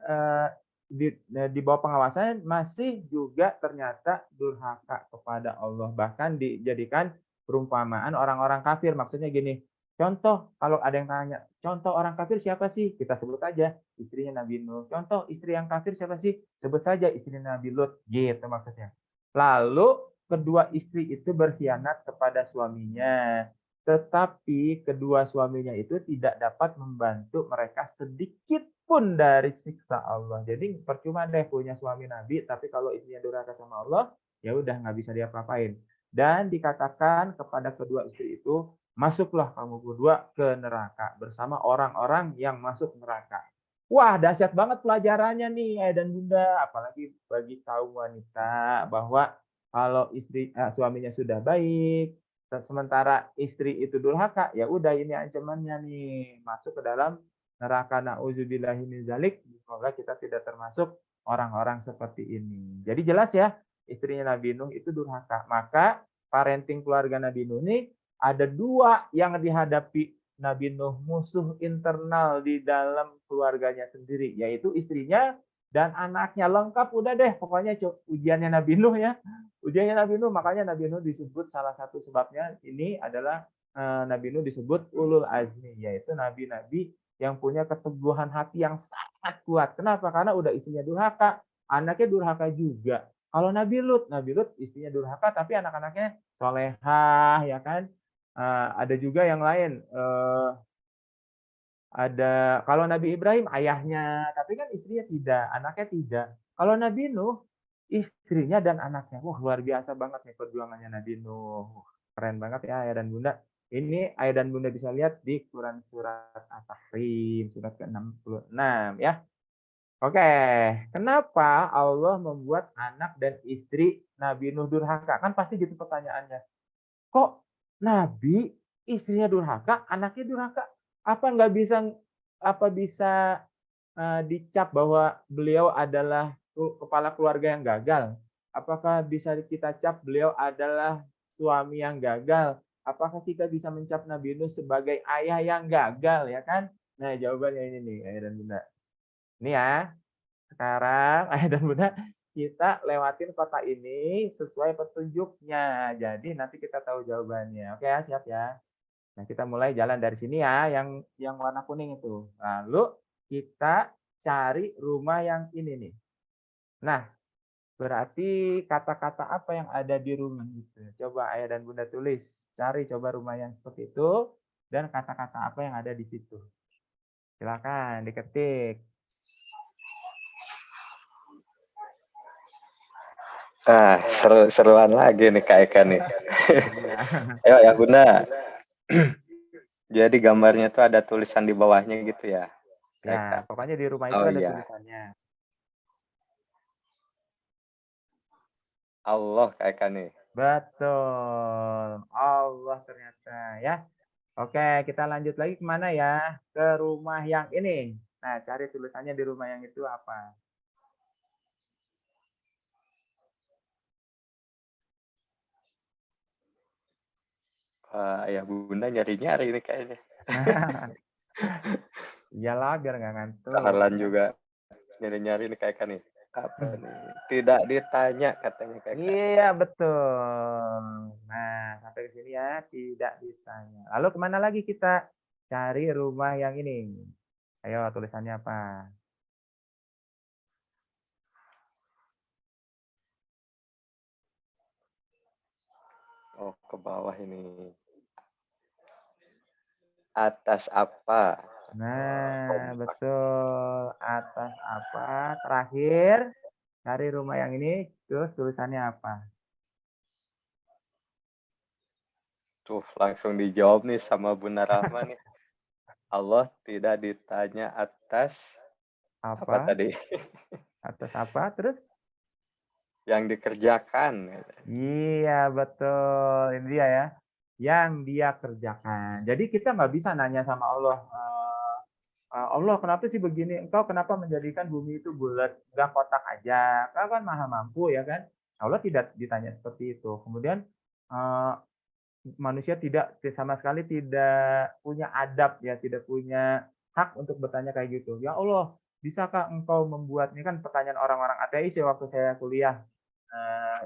di bawah pengawasan, masih juga ternyata durhaka kepada Allah. Bahkan dijadikan perumpamaan orang-orang kafir. Maksudnya gini, contoh kalau ada yang tanya, contoh orang kafir siapa sih? Kita sebut aja istrinya Nabi Nuh. Contoh istri yang kafir siapa sih? Sebut saja istrinya Nabi Lut. Gitu maksudnya. Lalu kedua istri itu berkhianat kepada suaminya. Tetapi kedua suaminya itu tidak dapat membantu mereka sedikit pun dari siksa Allah. Jadi percuma deh punya suami Nabi, tapi kalau istrinya durhaka sama Allah, ya udah nggak bisa diapa-apain. Dan dikatakan kepada kedua istri itu, masuklah kamu berdua ke neraka bersama orang-orang yang masuk neraka. Wah, dahsyat banget pelajarannya nih, ayah dan bunda, apalagi bagi kaum wanita bahwa kalau suaminya sudah baik, sementara istri itu durhaka, ya udah ini ancamannya nih, masuk ke dalam neraka. Nauzubillahi min dzalik. Semoga kita tidak termasuk orang-orang seperti ini. Jadi jelas ya, istrinya Nabi Nuh itu durhaka. Maka parenting keluarga Nabi Nuh ini ada dua yang dihadapi Nabi Nuh, musuh internal di dalam keluarganya sendiri, yaitu istrinya dan anaknya. Lengkap udah deh, pokoknya ujiannya Nabi Nuh ya. Ujiannya Nabi Nuh, makanya Nabi Nuh disebut salah satu sebabnya ini adalah Nabi Nuh disebut ulul azmi, yaitu nabi-nabi yang punya keteguhan hati yang sangat kuat. Kenapa? Karena udah istrinya durhaka, anaknya durhaka juga. Kalau Nabi Lut istrinya durhaka tapi anak-anaknya solehah ya kan. Ada juga yang lain. Ada kalau Nabi Ibrahim ayahnya, tapi kan istrinya tidak, anaknya tidak. Kalau Nabi Nuh, istrinya dan anaknya. Wah, luar biasa banget nih perjuangannya Nabi Nuh. Keren banget ya ayah dan bunda. Ini ayah dan bunda bisa lihat di Quran surat At-Tahrim, surat ke-66 ya. Oke, kenapa Allah membuat anak dan istri Nabi Nuh durhaka? Kan pasti gitu pertanyaannya. Kok Nabi istrinya durhaka, anaknya durhaka? Apa bisa dicap bahwa beliau adalah kepala keluarga yang gagal? Apakah bisa kita cap beliau adalah suami yang gagal? Apakah kita bisa mencap Nabi Nuh sebagai ayah yang gagal ya kan? Nah, jawabannya ini nih, Ayah dan Bunda. Ini ya, sekarang Ayah dan Bunda kita lewatin kota ini sesuai petunjuknya. Jadi nanti kita tahu jawabannya. Oke ya, siap ya. Nah, kita mulai jalan dari sini ya, yang warna kuning itu. Lalu kita cari rumah yang ini nih. Nah, berarti kata-kata apa yang ada di rumah itu? Coba Ayah dan Bunda tulis. Cari coba rumah yang seperti itu dan kata-kata apa yang ada di situ. Silakan diketik. Ah, seru-seruan lagi nih Kak Eka nih. Iya. Ayo ya Bunda. Jadi gambarnya tuh ada tulisan di bawahnya gitu ya, Kak Ya, Eka. pokoknya di rumah itu Oh ada iya, tulisannya. Allah Kak Eka nih. Betul. Allah ternyata ya. Oke, kita lanjut lagi kemana ya? Ke rumah yang ini. Nah, cari tulisannya di rumah yang itu apa? Ya Bunda nyari-nyari ini kayaknya. Iyalah, biar nggak ngantuk Dahlan ya. juga nyari-nyari nih Kak Eka nih. Apa nih? Tidak ditanya katanya Kak Eka. Iya, betul. Nah, sampai ke sini ya, tidak ditanya. Lalu kemana lagi kita cari rumah yang ini? Ayo, tulisannya apa? Oh, ke bawah ini. Atas apa? Nah, Kompak. betul. Atas apa? Terakhir, cari rumah yang ini, terus tulisannya apa? Tuh, langsung dijawab nih sama Bunda Rahma nih. Allah tidak ditanya atas apa Apa? tadi? Atas apa? Terus? Yang dikerjakan. Iya, betul. Ini dia ya. Yang dia kerjakan. Jadi kita nggak bisa nanya sama Allah, Allah kenapa sih begini? Engkau kenapa menjadikan bumi itu bulat, nggak kotak aja? Kau kan maha mampu ya kan? Allah tidak ditanya seperti itu. Kemudian eh, manusia tidak sama sekali tidak punya adab ya, tidak punya hak untuk bertanya kayak gitu. Ya Allah, bisakah engkau membuat ini kan pertanyaan orang-orang ateis ya waktu saya kuliah.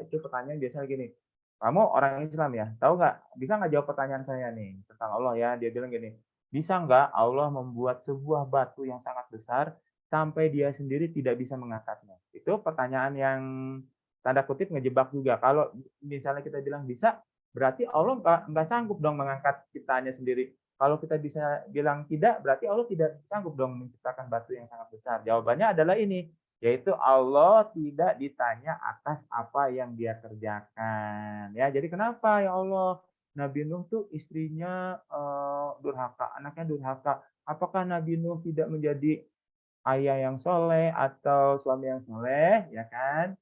Itu pertanyaan biasanya gini, kamu orang Islam ya, tahu nggak? Bisa nggak jawab pertanyaan saya nih tentang Allah ya? Dia bilang gini, bisa nggak Allah membuat sebuah batu yang sangat besar sampai dia sendiri tidak bisa mengangkatnya? Itu pertanyaan yang tanda kutip ngejebak juga. Kalau misalnya kita bilang bisa, berarti Allah nggak sanggup dong mengangkat ciptaannya sendiri. Kalau kita bisa bilang tidak, berarti Allah tidak sanggup dong menciptakan batu yang sangat besar. Jawabannya adalah ini, yaitu Allah tidak ditanya atas apa yang dia kerjakan. Ya, jadi kenapa ya Allah Nabi Nuh tuh istrinya durhaka, anaknya durhaka. Apakah Nabi Nuh tidak menjadi ayah yang soleh atau suami yang soleh, ya kan?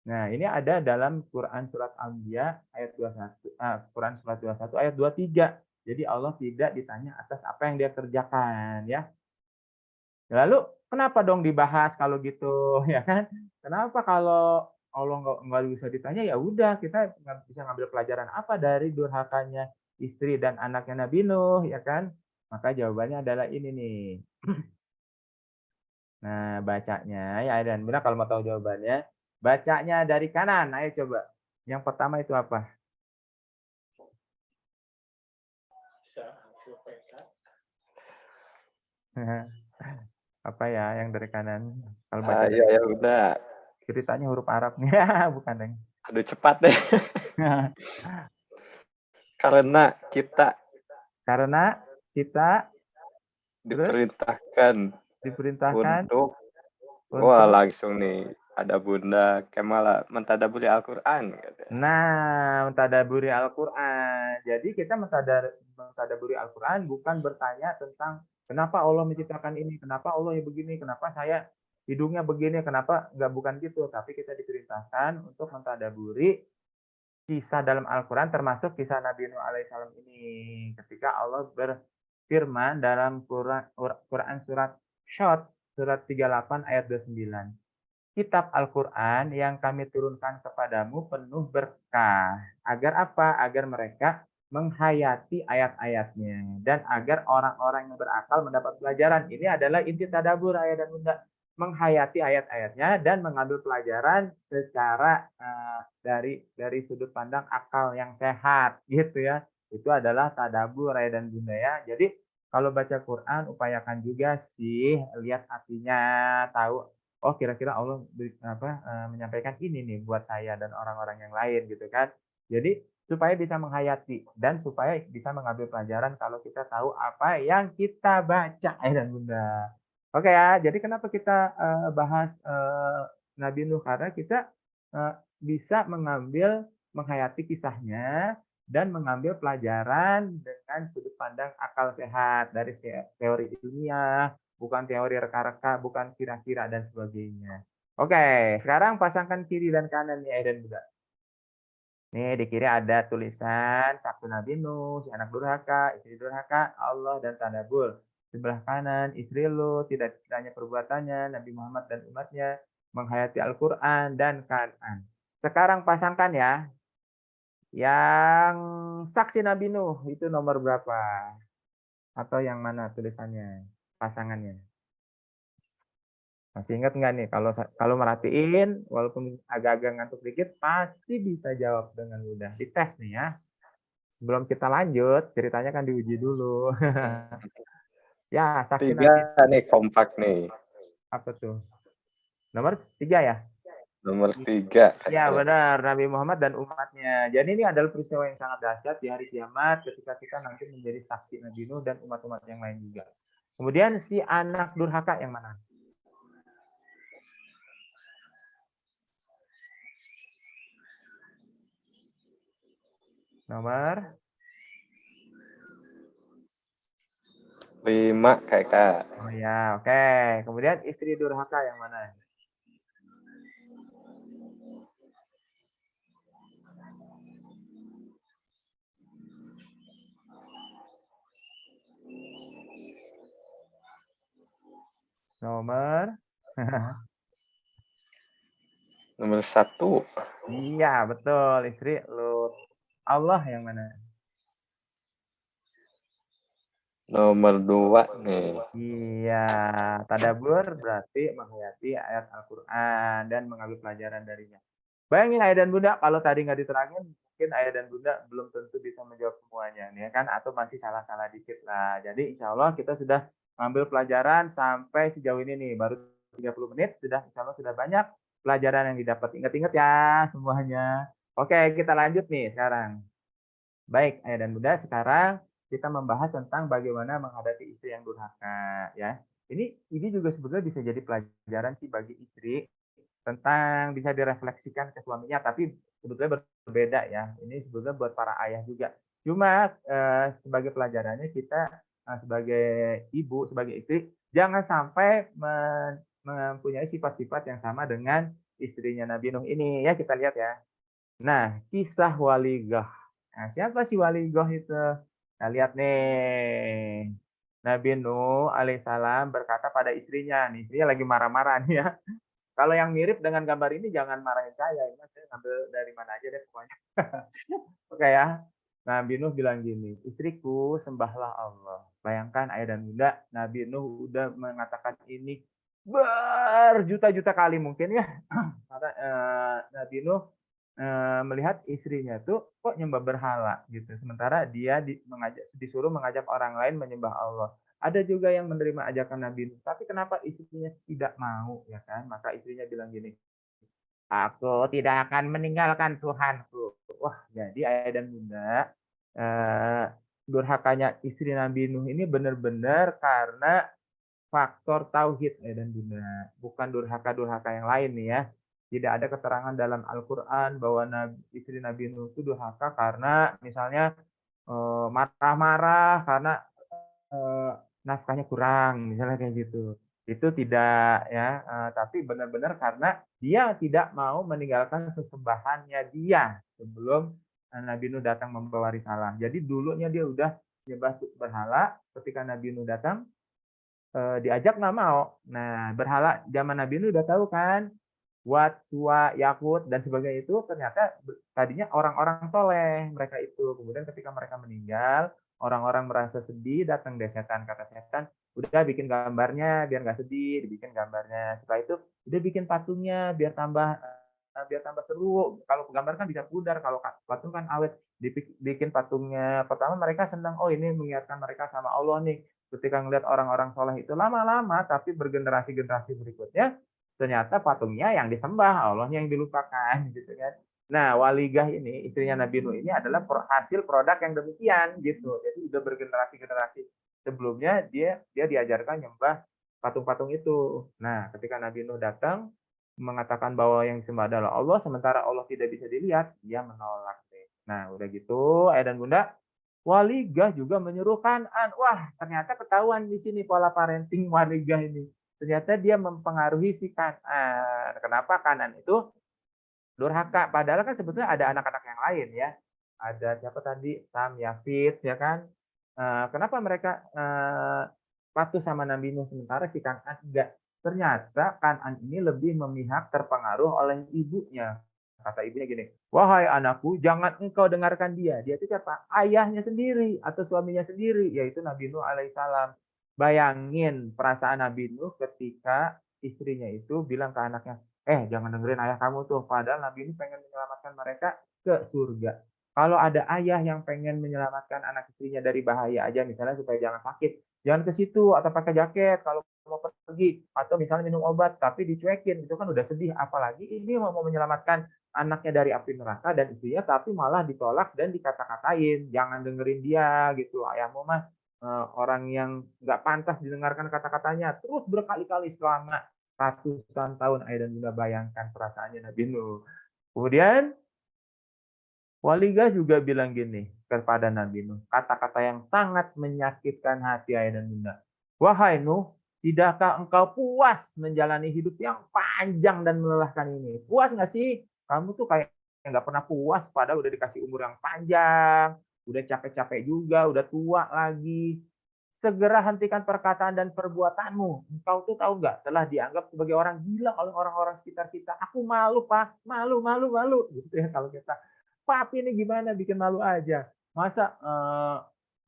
Nah, ini ada dalam Quran surat Al-Anbiya ayat 21, Quran surat 21 ayat 23. Jadi Allah tidak ditanya atas apa yang dia kerjakan ya. Lalu kenapa dong dibahas kalau gitu ya kan? Kenapa kalau Allah nggak bisa ditanya ya udah kita nggak bisa ngambil pelajaran apa dari durhakanya istri dan anaknya Nabi Nuh ya kan? Maka jawabannya adalah ini nih. Nah, bacanya ya dan benar kalau mau tahu jawabannya, bacanya dari kanan. Ayo coba. Yang pertama itu apa? Bisa hasil PK. Apa ya yang dari kanan? Kalau baca Ayo dari ya kanan. Bunda. Ceritanya huruf Arabnya, bukan deng. Aduh cepat deh. Karena kita Karena kita terus diperintahkan diperintahkan untuk wah untuk langsung nih ada Bunda Kemala mentadaburi Al-Quran. mentadaburi Al-Qur'an. Jadi kita mentadaburi Al-Qur'an bukan bertanya tentang kenapa Allah menciptakan ini, kenapa Allah yang begini, kenapa saya hidungnya begini, kenapa enggak bukan gitu, tapi kita diperintahkan untuk mentadaburi kisah dalam Al-Quran termasuk kisah Nabi Nuh alaihissalam ini ketika Allah berfirman dalam Quran surat Syad surat 38 ayat 29. Kitab Al-Quran yang kami turunkan kepadamu penuh berkah. Agar apa? Agar mereka menghayati ayat-ayatnya dan agar orang-orang yang berakal mendapat pelajaran. Ini adalah inti tadabbur ayat dan bunda. Menghayati ayat-ayatnya dan mengambil pelajaran secara dari sudut pandang akal yang sehat gitu ya. Itu adalah tadabbur ayat dan bunda ya. Jadi kalau baca Quran upayakan juga sih lihat artinya, tahu oh kira-kira Allah menyampaikan ini nih buat saya dan orang-orang yang lain gitu kan. Jadi supaya bisa menghayati dan supaya bisa mengambil pelajaran kalau kita tahu apa yang kita baca, ayah dan bunda. Oke ya, jadi kenapa kita bahas Nabi Nuh karena kita bisa menghayati kisahnya dan mengambil pelajaran dengan sudut pandang akal sehat dari teori ilmiah, bukan teori reka-reka, bukan kira-kira dan sebagainya. Oke, sekarang pasangkan kiri dan kanan nih ayah dan bunda. Nih di kiri ada tulisan Sabtu Nabi Nuh, si anak durhaka, istri durhaka, Allah dan tadabbur. Sebelah kanan istri Lut, tidak kiranya perbuatannya, Nabi Muhammad dan umatnya, menghayati Al-Quran dan Quran. Sekarang pasangkan ya, yang saksi Nabi Nuh itu nomor berapa? Atau yang mana tulisannya, pasangannya? Masih ingat nggak nih kalau merhatiin walaupun agak-agak ngantuk dikit pasti bisa jawab dengan mudah. Dites nih ya. Sebelum kita lanjut, ceritanya kan diuji dulu. Ya, saksi 3 Nabi nih kompak nih. apa tuh? Nomor 3 ya? Nomor 3 Ya, kayaknya. benar. Nabi Muhammad dan umatnya. Jadi ini adalah peristiwa yang sangat dahsyat di hari kiamat ketika kita nanti menjadi saksi Nabi Nuh dan umat-umat yang lain juga. Kemudian si anak durhaka yang mana? Nomor 5 kakak. Oh ya, oke. Kemudian istri durhaka yang mana? Nomor Nomor 1. Iya, betul, istri Lut. Allah yang mana? Nomor 2 nih. Iya, tadabbur berarti menghayati ayat Al-Qur'an dan mengambil pelajaran darinya. Bayangin ayah dan bunda, kalau tadi nggak diterangin, mungkin ayah dan bunda belum tentu bisa menjawab semuanya, nih ya kan? Atau masih salah-salah dikit lah. Jadi insya Allah kita sudah mengambil pelajaran sampai sejauh ini nih, baru 30 menit, insya Allah sudah banyak pelajaran yang didapat. Ingat-ingat ya semuanya. Oke, kita lanjut nih sekarang. Baik, ayah dan bunda, sekarang kita membahas tentang bagaimana menghadapi istri yang durhaka, ya. Ini juga sebetulnya bisa jadi pelajaran sih bagi istri tentang bisa direfleksikan ke suaminya, tapi sebetulnya berbeda ya. Ini sebetulnya buat para ayah juga. Cuma sebagai pelajarannya kita sebagai ibu, sebagai istri, jangan sampai mempunyai sifat-sifat yang sama dengan istrinya Nabi Nuh ini ya. Kita lihat ya. Nah, kisah Waligoh. Nah, siapa sih Waligoh itu? Nah, lihat nih. Nabi Nuh alaihissalam berkata pada istrinya, nih istrinya lagi marah-marah nih ya. Kalau yang mirip dengan gambar ini jangan marahin saya, ini saya ngambil dari mana aja deh pokoknya. Oke ya. Nabi Nuh bilang gini, istriku sembahlah Allah. Bayangkan ayah dan bunda, Nabi Nuh udah mengatakan ini berjuta-juta kali mungkin ya. Karena Nabi Nuh melihat istrinya tuh kok nyembah berhala gitu. Sementara dia disuruh mengajak orang lain menyembah Allah. Ada juga yang menerima ajakan Nabi Nuh, tapi kenapa istrinya tidak mau ya kan? Maka istrinya bilang gini, aku tidak akan meninggalkan Tuhanku. Wah, jadi ayah dan bunda, eh, durhakanya istri Nabi Nuh ini benar-benar karena faktor tauhid dan bunda, bukan durhaka-durhaka yang lain nih ya. Tidak ada keterangan dalam Al-Quran bahwa istri Nabi Nuh itu durhaka karena misalnya marah-marah karena nafkahnya kurang, misalnya kayak gitu. Itu tidak ya, tapi benar-benar karena dia tidak mau meninggalkan sesembahannya dia sebelum Nabi Nuh datang membawa risalah. Jadi dulunya dia udah nyembah berhala, ketika Nabi Nuh datang diajak nggak mau. Nah, berhala zaman Nabi Nuh udah tahu kan, Wat, Suwa, Yakut, dan sebagainya itu ternyata tadinya orang-orang soleh mereka itu. Kemudian ketika mereka meninggal, orang-orang merasa sedih, datang deh setan, kata setan, udah bikin gambarnya biar nggak sedih, dibikin gambarnya. Setelah itu udah bikin patungnya biar tambah seru. Kalau gambar kan bisa pudar, kalau patung kan awet. Dibikin patungnya. Pertama mereka senang, oh ini mengingatkan mereka sama Allah nih. Ketika ngeliat orang-orang soleh itu lama-lama, tapi bergenerasi-generasi berikutnya, ternyata patungnya yang disembah, Allahnya yang dilupakan, gitu kan. Nah, Waligah ini, istrinya Nabi Nuh ini adalah hasil produk yang demikian, gitu. Jadi udah bergenerasi-generasi sebelumnya dia diajarkan nyembah patung-patung itu. Nah, ketika Nabi Nuh datang mengatakan bahwa yang disembah adalah Allah, sementara Allah tidak bisa dilihat, dia menolak. Nah, udah gitu, ayah dan bunda, Waligah juga menyuruh Kanan. Wah, ternyata ketahuan di sini pola parenting Waligah ini. Ternyata dia mempengaruhi si Kanan. Kenapa Kanan itu durhaka? Padahal kan sebetulnya ada anak-anak yang lain ya. Ada siapa tadi? Sam, Yafid, ya kan? Kenapa mereka patuh sama Nabi Nuh sementara si Kanan enggak? Ternyata Kanan ini lebih memihak terpengaruh oleh ibunya. Kata ibunya gini, wahai anakku, jangan engkau dengarkan dia. Dia itu siapa? Ayahnya sendiri atau suaminya sendiri, yaitu Nabi Nuh alaihissalam. Bayangin perasaan Nabi Nuh ketika istrinya itu bilang ke anaknya, jangan dengerin ayah kamu tuh. Padahal Nabi Nuh pengen menyelamatkan mereka ke surga. Kalau ada ayah yang pengen menyelamatkan anak istrinya dari bahaya aja, misalnya supaya jangan sakit, jangan ke situ atau pakai jaket kalau mau pergi, atau misalnya minum obat tapi dicuekin, itu kan udah sedih. Apalagi ini mau menyelamatkan anaknya dari api neraka dan istrinya, tapi malah ditolak dan dikata-katain. Jangan dengerin dia gitu. Ayahmu mah orang yang nggak pantas didengarkan kata-katanya. Terus berkali-kali selama ratusan tahun ayah dan bunda, bayangkan perasaannya Nabi Nuh. Kemudian Waligah juga bilang gini kepada Nabi Nuh, kata-kata yang sangat menyakitkan hati ayah dan bunda. Wahai Nuh, tidakkah engkau puas menjalani hidup yang panjang dan melelahkan ini? Puas nggak sih? Kamu tuh kayak nggak pernah puas, padahal udah dikasih umur yang panjang, udah capek-capek juga, udah tua lagi. Segera hentikan perkataan dan perbuatanmu. Engkau tuh tahu nggak, telah dianggap sebagai orang gila oleh orang-orang sekitar kita. Aku malu, Pak. Malu, malu, malu. Gitu ya kalau kita. Papi ini gimana bikin malu aja. Masa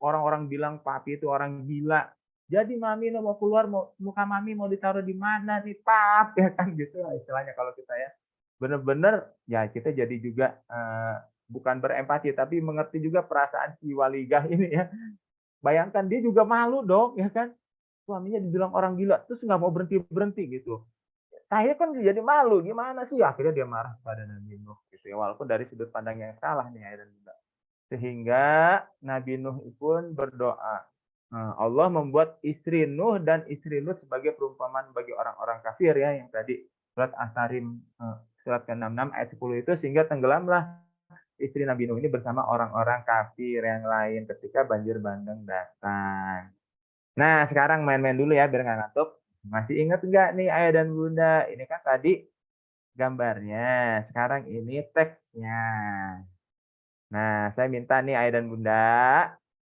orang-orang bilang Papi itu orang gila. Jadi Mami mau keluar, muka Mami mau ditaruh di mana nih, Pap? Ya kan gitu lah istilahnya kalau kita ya. Bener-bener ya kita jadi juga bukan berempati, tapi mengerti juga perasaan si Waligah ini ya. Bayangkan dia juga malu dong, ya kan? Suaminya dibilang orang gila, terus nggak mau berhenti-berhenti gitu. Saya kan jadi malu, gimana sih? Akhirnya dia marah pada Nabi Nuh gitu ya, walaupun dari sudut pandang yang salah nih ya. Sehingga Nabi Nuh pun berdoa. Allah membuat istri Nuh dan istri Lut sebagai perumpamaan bagi orang-orang kafir ya, yang tadi surat As-Sarim surat ke-66 ayat 10 itu, sehingga tenggelamlah istri Nabi Nuh ini bersama orang-orang kafir yang lain ketika banjir bandang datang. Nah, sekarang main-main dulu ya biar nggak ngantuk. Masih ingat nggak nih ayah dan bunda? Ini kan tadi gambarnya, sekarang ini teksnya. Nah, saya minta nih ayah dan bunda,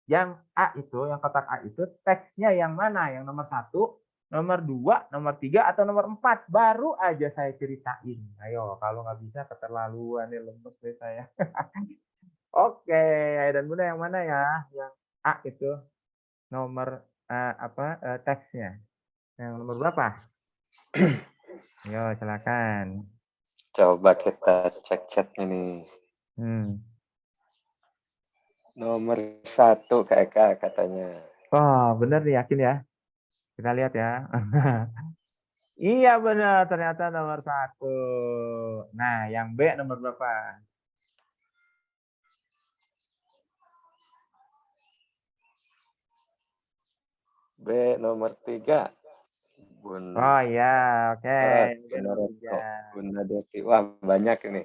yang A itu, yang kotak A itu teksnya yang mana? Yang nomor 1, nomor 2, nomor 3, atau nomor 4? Baru aja saya ceritain. Ayo, kalau nggak bisa keterlaluan nih, lemes nih saya. Oke, ayah dan bunda yang mana ya? Yang A itu nomor teksnya. Yang nomor berapa? Ayo, silakan. Coba kita cek chat ini. Nomor 1 Kak katanya. Oh, benar nih, yakin ya? Kita lihat ya. Iya benar, ternyata nomor 1. Nah, yang B nomor berapa? B nomor 3. Oh iya, oke. B Bunda nomor Retno, 3. Bunda Deti. Wah, banyak ini.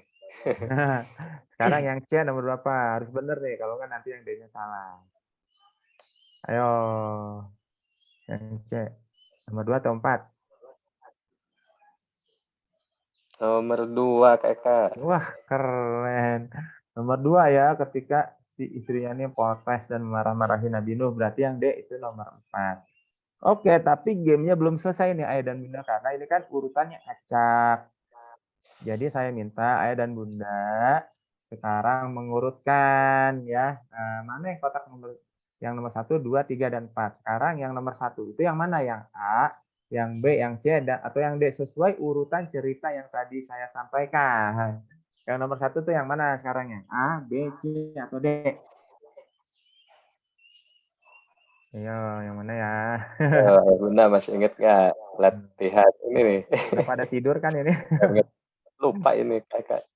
Sekarang yang C nomor berapa? Harus benar nih, kalau nggak nanti yang D-nya salah. Ayo, yang C. Nomor 2 atau 4? Nomor 2 Kak. Wah, keren. Nomor 2 ya, ketika si istrinya ini protes dan marah-marahin Nabi Nuh, berarti yang D itu nomor 4. Oke, tapi gamenya belum selesai nih ayah dan bunda, karena ini kan urutannya acak. Jadi saya minta ayah dan bunda sekarang mengurutkan ya, mana yang kotak nomor yang nomor 1, 2, 3, dan 4. Sekarang yang nomor 1 itu yang mana? Yang A, yang B, yang C, atau yang D sesuai urutan cerita yang tadi saya sampaikan. Yang nomor 1 tuh yang mana sekarang ya? A, B, C, atau D? Ayo, yang mana ya? Bunda masih inget nggak? Latihan ini nih. Udah pada tidur kan ini? Inget, lupa ini kakak.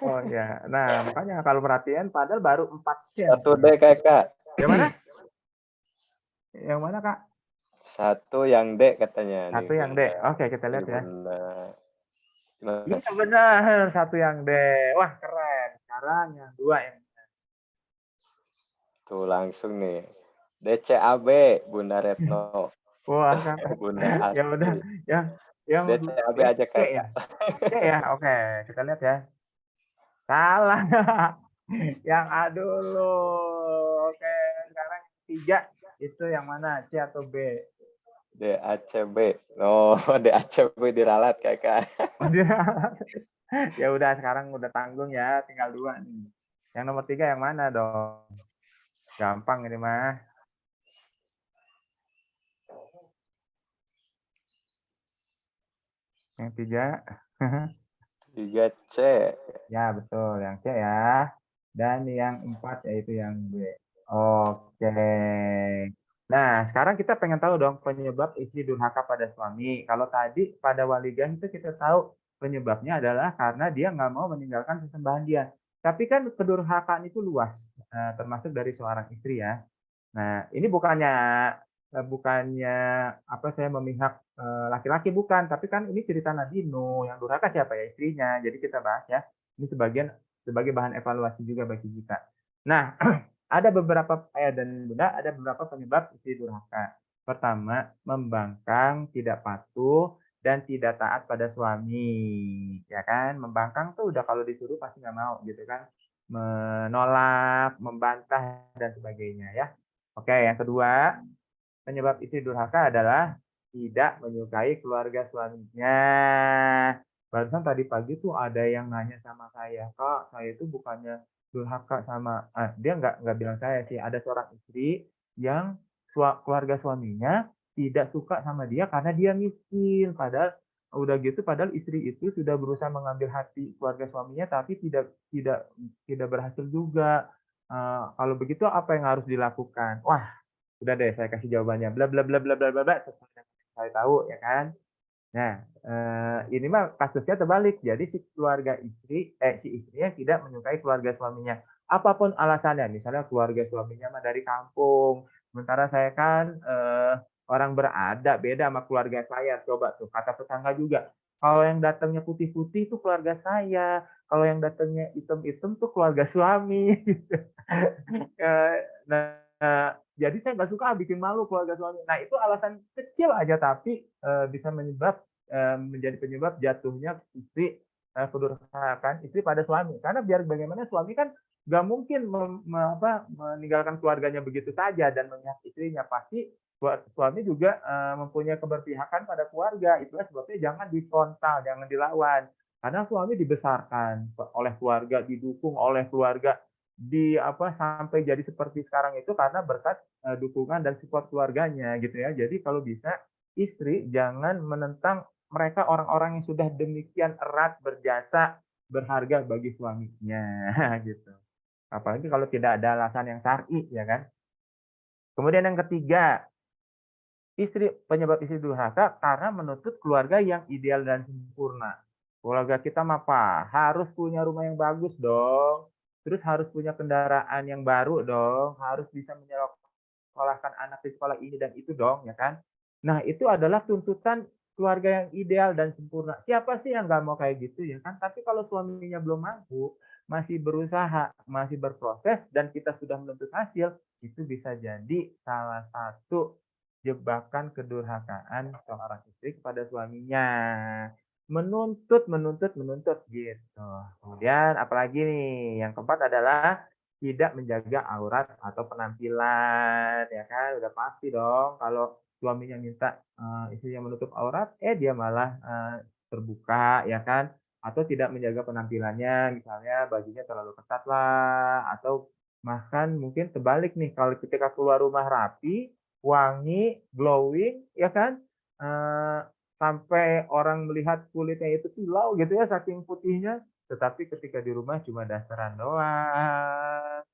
Oh ya, nah makanya kalau perhatian padahal baru 4 sen. Satu deh kakak. Yang mana? Yang mana Kak? Satu yang D katanya nih Satu yang D. bunda. Oke, kita Jadi lihat ya. bunda. Gimana? Iya benar, satu yang D. Wah keren. Sekarang yang 2 yang Tuh langsung nih. DCAB Bunda Retno. wah Kakak. Bunda Ya udah, Asti. yang DCAB yang aja C ya. kakak. C ya. Oke, kita lihat ya. Salah. Yang A dulu. Oke, sekarang 3 itu yang mana? C atau B? DACB. Oh, DACB diralat kakak. Oh, dia. Ya udah sekarang udah tanggung ya, tinggal 2 nih. Yang nomor 3 yang mana dong? Gampang ini mah. Yang 3. 3C. Ya betul, yang C ya. Dan yang 4 yaitu yang B. Oke. Nah, sekarang kita pengen tahu dong penyebab istri durhaka pada suami. Kalau tadi pada waligah itu kita tahu penyebabnya adalah karena dia nggak mau meninggalkan sesembahan dia. Tapi kan kedurhakaan itu luas, termasuk dari seorang istri ya. Nah, ini bukannya apa saya memihak, laki-laki bukan, tapi kan ini cerita Nabi Nuh, yang durhaka siapa ya? Istrinya. Jadi kita bahas ya, ini sebagai bahan evaluasi juga bagi kita. Nah, ada beberapa ayat dan bunda, ada beberapa penyebab istri durhaka. Pertama, membangkang, tidak patuh, dan tidak taat pada suami, ya kan? Membangkang tuh udah kalau disuruh pasti nggak mau gitu kan, menolak, membantah, dan sebagainya ya. Oke, yang kedua, penyebab istri durhaka adalah tidak menyukai keluarga suaminya. Barusan tadi pagi tuh ada yang nanya sama saya, Kak, saya itu bukannya durhaka sama, dia nggak bilang saya sih, ada seorang istri yang keluarga suaminya tidak suka sama dia karena dia miskin. Padahal udah gitu, padahal istri itu sudah berusaha mengambil hati keluarga suaminya, tapi tidak tidak berhasil juga. Kalau begitu apa yang harus dilakukan? Wah, udah deh saya kasih jawabannya, bla bla bla bla bla bla bla, sesuai dengan yang saya tahu ya kan. Nah, ini mah kasusnya terbalik. Jadi si istrinya tidak menyukai keluarga suaminya. Apapun alasannya, misalnya keluarga suaminya mah dari kampung, sementara saya kan, orang berada, beda sama keluarga saya. Coba tuh kata tetangga juga, kalau yang datangnya putih-putih itu keluarga saya, kalau yang datangnya hitam-hitam tuh keluarga suami. Nah, jadi saya nggak suka bikin malu keluarga suami. Nah, itu alasan kecil aja tapi, bisa menjadi penyebab jatuhnya istri, kedurhakaan istri pada suami. Karena biar bagaimana suami kan nggak mungkin meninggalkan keluarganya begitu saja dan memihak istrinya. Pasti suami juga, mempunyai keberpihakan pada keluarga. Itulah sebabnya jangan difrontal, jangan dilawan. Karena suami dibesarkan oleh keluarga, didukung oleh keluarga, sampai jadi seperti sekarang itu karena berkat, dukungan dan support keluarganya gitu ya. Jadi kalau bisa istri jangan menentang mereka, orang-orang yang sudah demikian erat berjasa, berharga bagi suaminya gitu. Apalagi kalau tidak ada alasan yang syar'i ya kan. Kemudian yang ketiga, penyebab istri durhaka karena menuntut keluarga yang ideal dan sempurna. Keluarga kita mah apa? Harus punya rumah yang bagus dong, terus harus punya kendaraan yang baru dong, harus bisa menyekolahkan anak di sekolah ini dan itu dong, ya kan? Nah, itu adalah tuntutan keluarga yang ideal dan sempurna. Siapa sih yang nggak mau kayak gitu, ya kan? Tapi kalau suaminya belum mampu, masih berusaha, masih berproses, dan kita sudah menuntut hasil, itu bisa jadi salah satu jebakan kedurhakaan seorang istri kepada suaminya. Menuntut menuntut menuntut, gitu. Kemudian apalagi nih, yang keempat adalah tidak menjaga aurat atau penampilan, ya kan, udah pasti dong kalau suaminya minta, istrinya menutup aurat, dia malah, terbuka, ya kan. atau tidak menjaga penampilannya, misalnya bajunya terlalu ketat lah, atau bahkan mungkin terbalik nih, kalau ketika keluar rumah rapi, wangi, glowing, ya kan, sampai orang melihat kulitnya itu silau gitu ya saking putihnya, tetapi ketika di rumah cuma dasteran doang,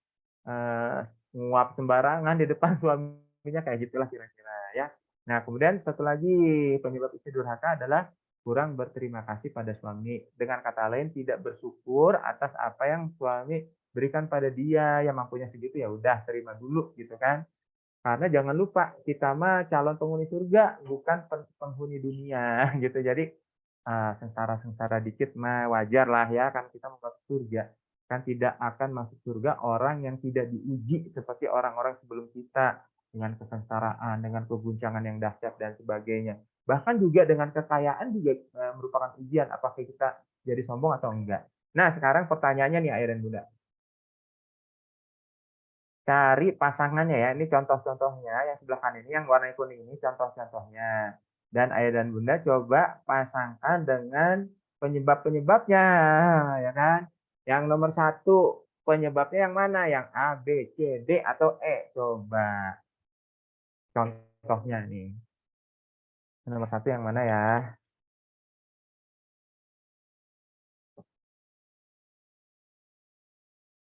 eee, nguap sembarangan di depan suaminya, kayak gitulah kira-kira ya. Nah, kemudian satu lagi penyebab istri durhaka adalah kurang berterima kasih pada suami. Dengan kata lain tidak bersyukur atas apa yang suami berikan pada dia, yang mampunya segitu ya udah terima dulu gitu kan. Karena jangan lupa kita mah calon penghuni surga bukan penghuni dunia gitu. Jadi, sengsara-sengsara dikit mah wajar lah ya, kan kita mau masuk surga. Kan tidak akan masuk surga orang yang tidak diuji seperti orang-orang sebelum kita, dengan kesengsaraan, dengan keguncangan yang dahsyat dan sebagainya. Bahkan juga dengan kekayaan juga, merupakan ujian apakah kita jadi sombong atau enggak. Nah, sekarang pertanyaannya nih Ayah dan Bunda, cari pasangannya ya, ini contoh-contohnya yang sebelah kanan ini, yang warna kuning ini contoh-contohnya. Dan Ayah dan Bunda coba pasangkan dengan penyebab-penyebabnya, ya kan. Yang nomor satu, penyebabnya yang mana? Yang A, B, C, D, atau E? Coba contohnya nih. Nomor satu yang mana ya?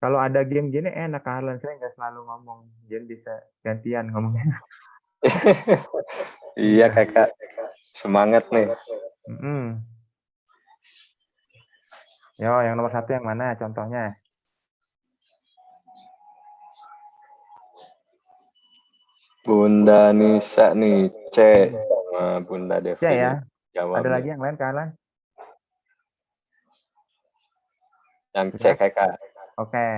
Kalau ada game gini enak, kalian saya nggak selalu ngomong, jadi bisa gantian ngomongnya. Iya, Iya. Kakak. Semangat nih. Mhm. Yo, yang nomor satu yang mana contohnya? Bunda Nisa nih, C sama Bunda Ya Devi ya. nih Ada jawabnya. lagi yang lain kalian? Yang C, Sudah? Kakak. Oke.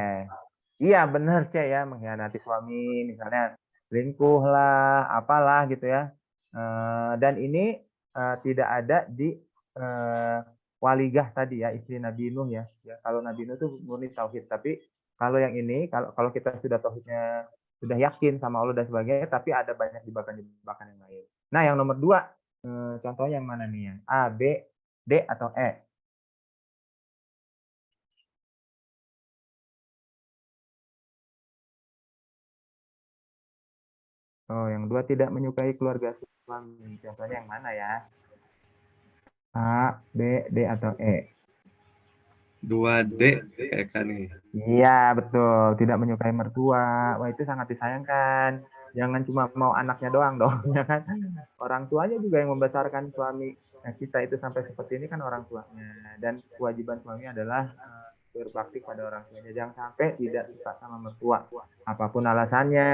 Iya benar Cek ya, mengkhianati suami, misalnya selingkuh lah, apalah gitu ya. Dan ini tidak ada di eh, Waligah tadi ya, istri Nabi Nuh ya. Ya, kalau Nabi Nuh itu murni tauhid, tapi kalau yang ini, kalau kalau kita sudah tauhidnya sudah yakin sama Allah dan sebagainya, tapi ada banyak jebakan-jebakan yang lain. Nah, yang nomor dua, contohnya yang mana nih? Yang A, B, D, atau E? Oh, yang dua tidak menyukai keluarga suami. Contohnya yang mana ya? A, B, D, atau E? 2D, Kakak nih. Iya, betul. Tidak menyukai mertua. Wah, itu sangat disayangkan. Jangan cuma mau anaknya doang dong, ya kan? Orang tuanya juga yang membesarkan suami. Nah, kita itu sampai seperti ini kan orang tuanya. Dan kewajiban suami adalah berbakti pada orang tuanya. Jangan sampai tidak suka sama mertua. Apapun alasannya,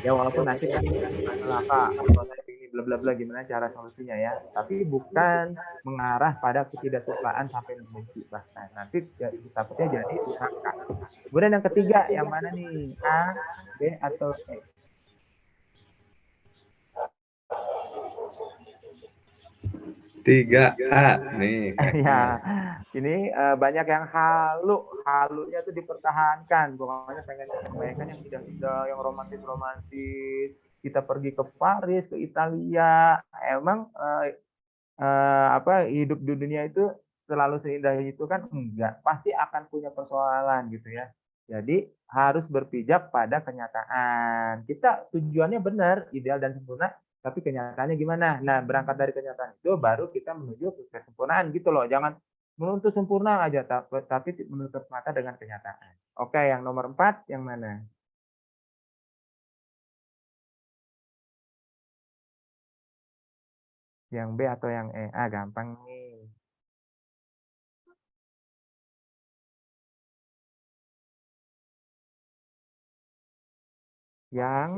ya walaupun nanti kan masalah Pak, mertua saya ini bla bla bla gimana cara solusinya ya. Tapi bukan mengarah pada ketidaksukaan sampai membenci bahkan. Nanti ya, takutnya jadi durhaka. Kemudian yang ketiga yang mana nih? A, B, atau E? 3A nih, Ya, Kakak. ini banyak yang halunya tuh dipertahankan. Pokoknya pengen kebanyakan yang indah-indah, yang romantis-romantis. Kita pergi ke Paris, ke Italia. Emang apa hidup di dunia itu selalu seindah itu kan enggak, pasti akan punya persoalan gitu ya. Jadi harus berpijak pada kenyataan. Kita tujuannya benar, ideal dan sempurna, tapi kenyataannya gimana? Nah, berangkat dari kenyataan itu baru kita menuju ke kesempurnaan gitu loh. Jangan menuntut sempurna aja tapi menutup mata dengan kenyataan. Oke, yang nomor 4 yang mana? Yang B atau yang E? Ah, gampang nih. Yang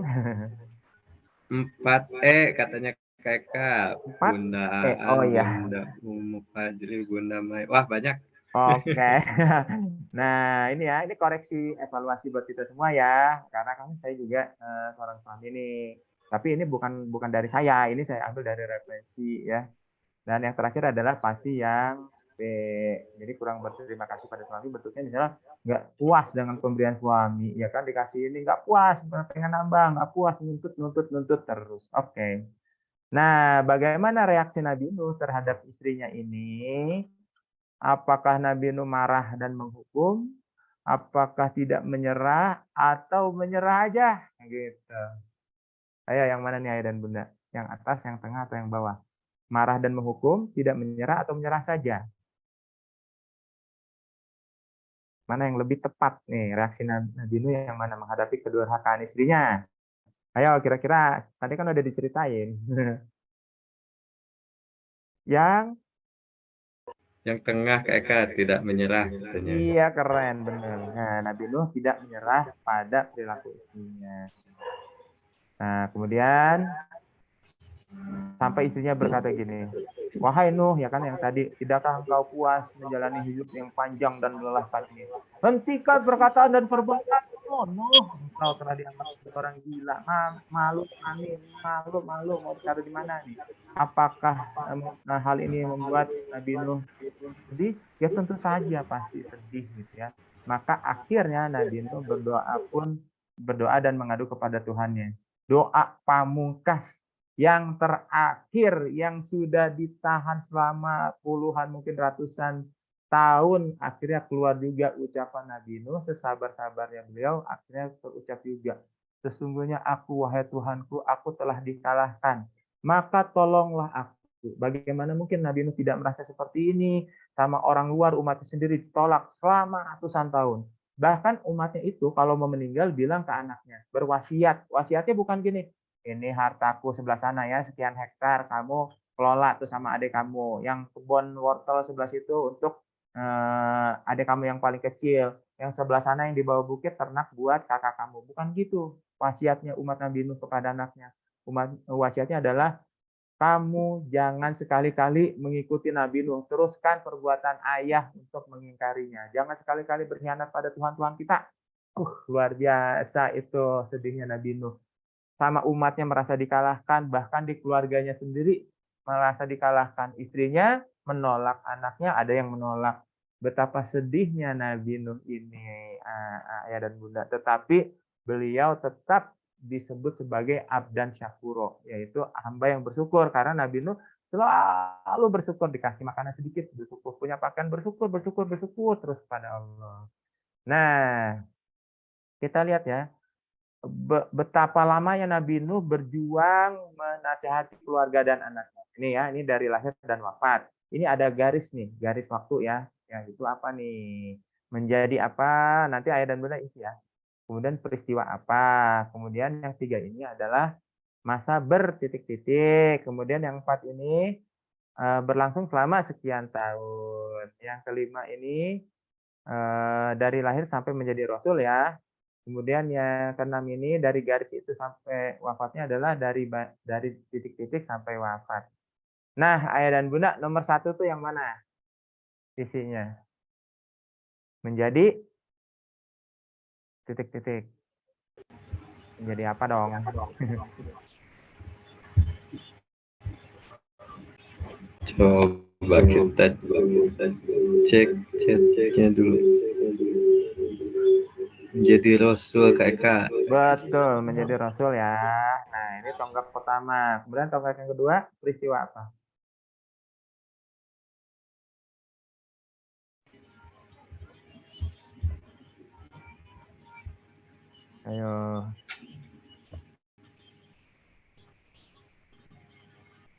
4E katanya Kakak. 4 Bunda E. Aan, Oh ya. Bunda Umu Fajri, Bunda Mai. Wah, banyak. Oke. Nah, ini ya, ini koreksi evaluasi buat kita semua ya. Karena kan saya juga seorang suami nih. Tapi ini bukan bukan dari saya, ini saya ambil dari referensi ya. Dan yang terakhir adalah pasti yang B. Jadi kurang berterima kasih pada suami, bentuknya misalnya nggak puas dengan pemberian suami, ya kan dikasih ini nggak puas, pengen nambah, nggak puas, nuntut, nuntut, nuntut terus. Oke. Nah, bagaimana reaksi Nabi Nuh terhadap istrinya ini? Apakah Nabi Nuh marah dan menghukum? Apakah tidak menyerah atau menyerah aja? Gitu. Ayo yang mana nih ayah dan bunda? Yang atas, yang tengah, atau yang bawah? Marah dan menghukum, tidak menyerah atau menyerah saja? Mana yang lebih tepat nih reaksi Nabi Nuh yang mana menghadapi kedurhakaan istrinya? Ayo kira-kira tadi kan udah diceritain. Yang Yang tengah Kak Eka tidak menyerah katanya. iya keren bener. Nah, Nabi Nuh tidak menyerah pada perilaku istrinya. Nah, kemudian sampai istrinya berkata gini, wahai Nuh, ya kan yang tadi, tidakkah engkau puas menjalani hidup yang panjang dan melelahkan ini? Hentikan perkataan dan perbuatan. Oh, Nuh, engkau telah dianggap sebagai orang gila. Malu, amin, malu, mau ditaruh di mana nih? Apakah hal ini membuat Nabi Nuh sedih? Ya tentu saja pasti sedih gitu ya. Maka akhirnya Nabi Nuh berdoa dan mengadu kepada Tuhannya. Doa pamungkas yang terakhir yang sudah ditahan selama puluhan mungkin ratusan tahun akhirnya keluar juga ucapan Nabi Nuh sesabar-sabarnya beliau akhirnya terucap juga. Sesungguhnya aku wahai Tuhanku aku telah dikalahkan. Maka tolonglah aku. Bagaimana mungkin Nabi Nuh tidak merasa seperti ini sama orang luar umatnya sendiri ditolak selama ratusan tahun. Bahkan umatnya itu kalau mau meninggal bilang ke anaknya, berwasiat. Wasiatnya bukan gini, ini hartaku sebelah sana ya, sekian hektar, kamu kelola tuh sama adik kamu. Yang kebun wortel sebelah situ untuk adik kamu yang paling kecil. Yang sebelah sana yang di bawah bukit ternak buat kakak kamu. Bukan gitu wasiatnya umat Nabi Nuh kepada anaknya. Wasiatnya adalah kamu jangan sekali-kali mengikuti Nabi Nuh. Teruskan perbuatan ayah untuk mengingkarinya. Jangan sekali-kali berkhianat pada Tuhan-Tuhan kita. Luar biasa itu sedihnya Nabi Nuh. Sama umatnya merasa dikalahkan, bahkan di keluarganya sendiri merasa dikalahkan. Istrinya menolak, anaknya ada yang menolak. Betapa sedihnya Nabi Nuh ini, ayah dan bunda. Tetapi beliau tetap disebut sebagai abdan syakuro, yaitu hamba yang bersyukur. Karena Nabi Nuh selalu bersyukur, dikasih makanan sedikit, bersyukur, punya pakaian, bersyukur terus pada Allah. Nah, kita lihat ya, betapa lamanya Nabi Nuh berjuang menasihati keluarga dan anaknya. Ini ya, ini dari lahir dan wafat. Ini ada garis nih, garis waktu ya. Ya itu apa nih? Menjadi apa? Nanti ayah dan bunda isi ya. Kemudian peristiwa apa? Kemudian yang tiga ini adalah masa bertitik-titik. Kemudian yang empat ini berlangsung selama sekian tahun. Yang kelima ini dari lahir sampai menjadi rasul ya. Kemudian yang keenam ini dari garis itu sampai wafatnya adalah dari titik-titik sampai wafat. Nah, ayah dan bunda nomor satu tuh yang mana sisinya? Menjadi titik-titik. Menjadi apa dong? Coba kita ceknya dulu. Menjadi Rasul Kak Eka. Betul, menjadi rasul ya. Nah, ini tonggak pertama. Kemudian tonggak yang kedua, peristiwa apa? Ayo.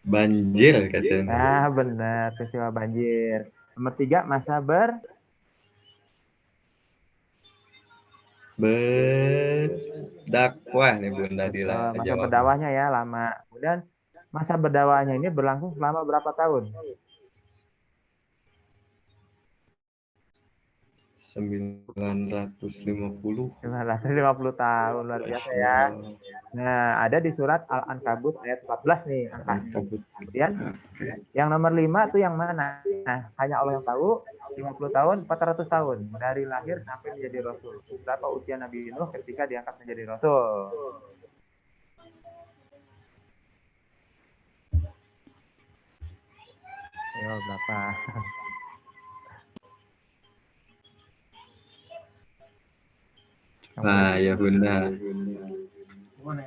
Banjir katanya. Ah, benar, peristiwa banjir. Nomor tiga, masa berdakwah nih Bunda Dila masa jawab. berdakwahnya ya lama. Kemudian masa berdakwahnya ini berlangsung selama berapa tahun? 950. 950 tahun, luar biasa ya. Nah, ada di surat Al-Ankabut ayat 14 nih angkanya. Kemudian yang nomor 5 itu yang mana? Nah, hanya Allah yang tahu. 50 tahun, 400 tahun. Dari lahir sampai menjadi Rasul. Berapa usia Nabi Nuh ketika diangkat menjadi Rasul? Ayo, berapa? Nah, ya Bunda.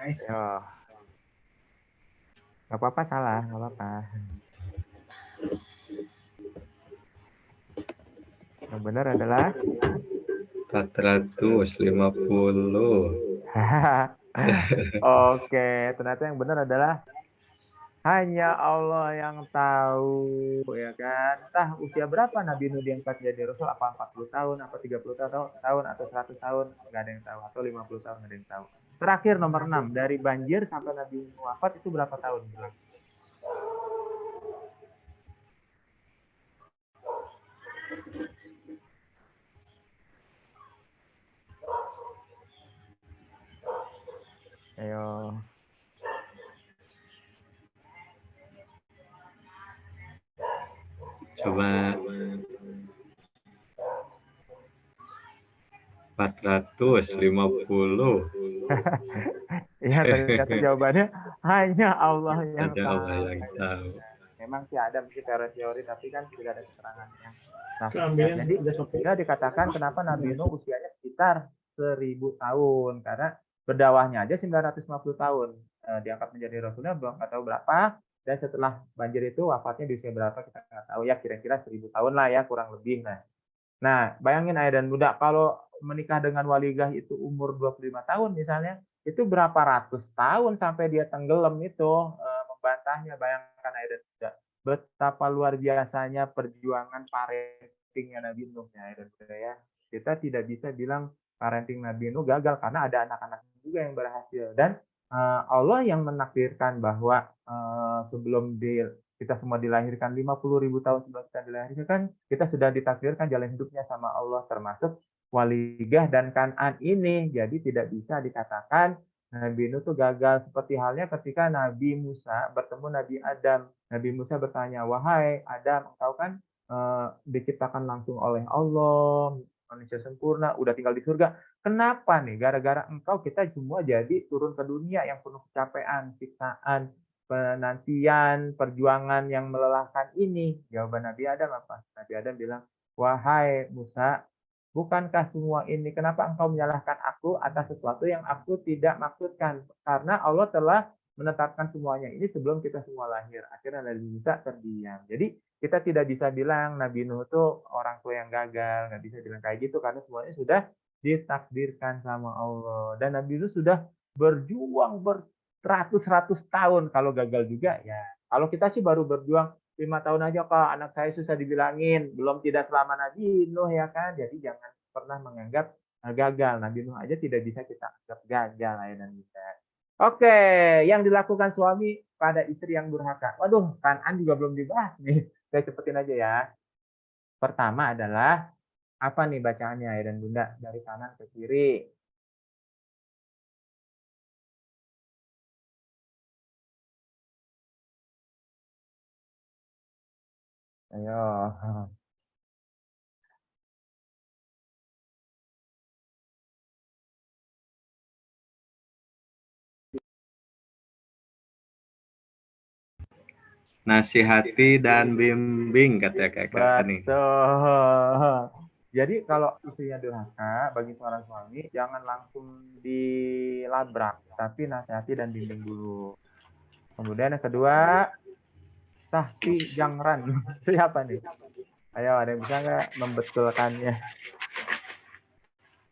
Ayo. Gak apa-apa salah, gak apa-apa. Yang benar adalah 450. Oke, ternyata yang benar adalah hanya Allah yang tahu, ya kan? Entah usia berapa Nabi Nuh diangkat jadi Rasul, apa 40 tahun, apa 30 tahun, atau 100 tahun, nggak ada yang tahu. Atau 50 tahun, nggak ada yang tahu. Terakhir nomor 6, dari banjir sampai Nabi Nuh wafat itu berapa tahun? Ayo. Coba 450. Iya, ternyata jawabannya hanya Allah yang Hanya tahu. Allah yang tahu. Memang sih ada mungkin teori-teori, tapi kan tidak ada keterangannya. Nah, Keambilan jadi udah sampai ya dikatakan kenapa Nabi Nuh usianya sekitar 1000 tahun, karena berdakwahnya aja 950 tahun. Diangkat menjadi Rasulnya belum nggak tahu berapa, dan setelah banjir itu wafatnya di usia berapa kita nggak tahu, ya kira-kira 1000 tahun lah ya kurang lebih. Nah, bayangin ayah dan bunda, kalau menikah dengan waligah itu umur 25 tahun misalnya, itu berapa ratus tahun sampai dia tenggelam itu, membantahnya. Bayangkan ayah dan bunda, betapa luar biasanya perjuangan parentingnya Nabi Nuh ya ayah dan bunda ya. Kita tidak bisa bilang parenting Nabi Nuh gagal karena ada anak-anak juga yang berhasil. Dan Allah yang menakdirkan bahwa sebelum kita semua dilahirkan 50.000 tahun sebelum kita dilahirkan, kita sudah ditakdirkan jalan hidupnya sama Allah, termasuk Waligah dan Kan'an ini. Jadi tidak bisa dikatakan Nabi Nuh itu gagal, seperti halnya ketika Nabi Musa bertemu Nabi Adam. Nabi Musa bertanya, wahai Adam, engkau kan diciptakan langsung oleh Allah, manusia sempurna, udah tinggal di surga. Kenapa nih? Gara-gara engkau kita semua jadi turun ke dunia yang penuh kecapean, siksaan, penantian, perjuangan yang melelahkan ini. Jawaban Nabi Adam apa? Nabi Adam bilang, wahai Musa, bukankah semua ini, kenapa engkau menyalahkan aku atas sesuatu yang aku tidak maksudkan? Karena Allah telah menetapkan semuanya ini sebelum kita semua lahir. Akhirnya Nabi Musa terdiam. Jadi kita tidak bisa bilang Nabi Nuh itu orang tua yang gagal, nggak bisa bilang kayak gitu karena semuanya sudah ditakdirkan sama Allah. Dan Nabi Nuh sudah berjuang beratus-ratus tahun. Kalau gagal juga ya. Kalau kita sih baru berjuang 5 tahun aja kok, anak saya susah dibilangin, belum tidak selama Nabi Nuh ya kan. Jadi jangan pernah menganggap gagal. Nabi Nuh aja tidak bisa kita anggap gagal ya dan bisa. Oke, yang dilakukan suami pada istri yang durhaka. Waduh, Kan'an juga belum dibahas nih. Saya cepetin aja ya. Pertama adalah apa nih bacaannya ya dan bunda, dari kanan ke kiri. Ayo. Nasihati dan bimbing kata kakak nih. Betul. Jadi kalau istrinya durhaka, bagi seorang suami jangan langsung dilabrak, tapi nasihati dan bimbing dulu. Kemudian yang kedua, tahti jangran. Siapa nih? Ayo, ada yang bisa nggak membetulkannya?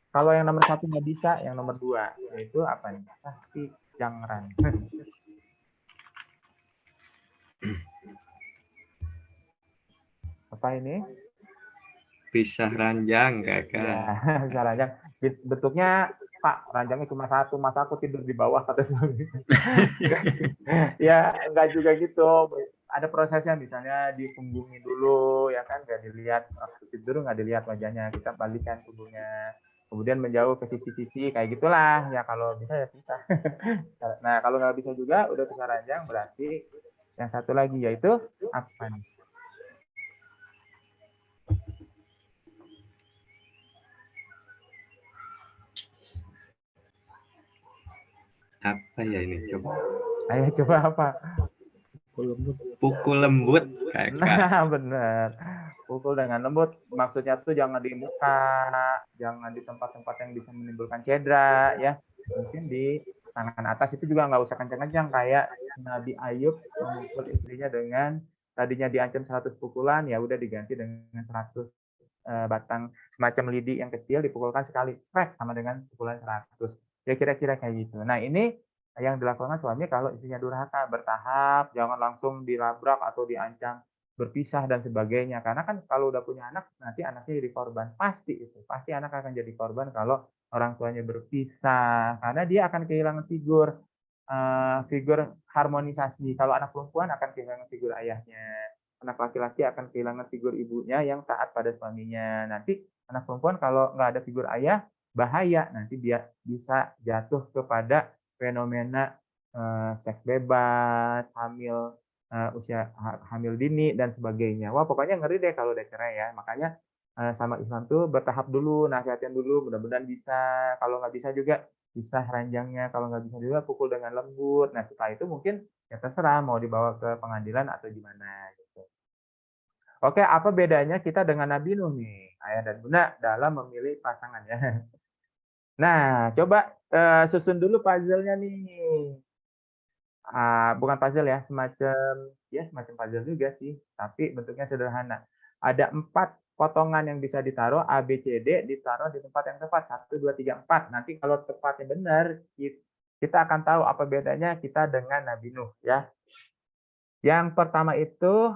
Kalau yang nomor 1 nggak bisa, yang nomor 2 yaitu apa nih? Tahti jangran. Apa ini? Pisah ranjang kakak. Ya, bisa ranjang. Bentuknya, Pak, ranjangnya cuma satu, masa aku tidur di bawah kata suami. Ya, enggak juga gitu. Ada prosesnya, misalnya dipunggungi dulu, ya kan, nggak dilihat waktu tidur, nggak dilihat wajahnya, kita balikan punggungnya. Kemudian menjauh ke sisi-sisi, kayak gitulah. Ya kalau bisa ya bisa. Nah, kalau nggak bisa juga, udah pisah ranjang, berarti yang satu lagi yaitu apa nih? Apa ya ini coba? Ayo coba apa? Pukul lembut kakak. Nah, benar. Pukul dengan lembut. Maksudnya tuh jangan di muka, jangan di tempat-tempat yang bisa menimbulkan cedera, ya. Mungkin di tangan atas itu juga nggak usah kencang-kencang kayak Nabi Ayub memukul istrinya dengan tadinya diancam 100 pukulan, ya udah diganti dengan 100 batang semacam lidi yang kecil dipukulkan sekali, prek, sama dengan pukulan 100. Ya kira-kira kayak gitu. Nah ini yang dilakukan suami kalau istrinya durhaka, bertahap, jangan langsung dilabrak atau diancam berpisah dan sebagainya. Karena kan kalau udah punya anak, nanti anaknya jadi korban. Pasti itu, pasti anak akan jadi korban kalau orang tuanya berpisah. Karena dia akan kehilangan figur harmonisasi. Kalau anak perempuan akan kehilangan figur ayahnya. Anak laki-laki akan kehilangan figur ibunya yang taat pada suaminya. Nanti anak perempuan kalau nggak ada figur ayah, bahaya. Nanti dia bisa jatuh kepada fenomena seks bebas, hamil dini dan sebagainya. Wah, pokoknya ngeri deh kalau udah cerai ya. Makanya sama Islam tuh bertahap dulu, nasihatin dulu, mudah-mudahan bisa. Kalau nggak bisa juga pisah ranjangnya, kalau nggak bisa juga pukul dengan lembut. Nah, setelah itu mungkin ya terserah mau dibawa ke pengadilan atau gimana gitu. Oke, apa bedanya kita dengan Nabi Nuh nih, ayah dan bunda dalam memilih pasangannya? Nah, coba susun dulu puzzle-nya nih. Bukan puzzle ya, semacam puzzle juga sih, tapi bentuknya sederhana. Ada 4 potongan yang bisa ditaruh A, B, C, D, ditaruh di tempat yang tepat, 1, 2, 3, 4. Nanti kalau tempatnya benar, kita akan tahu apa bedanya kita dengan Nabi Nuh ya. Yang pertama itu,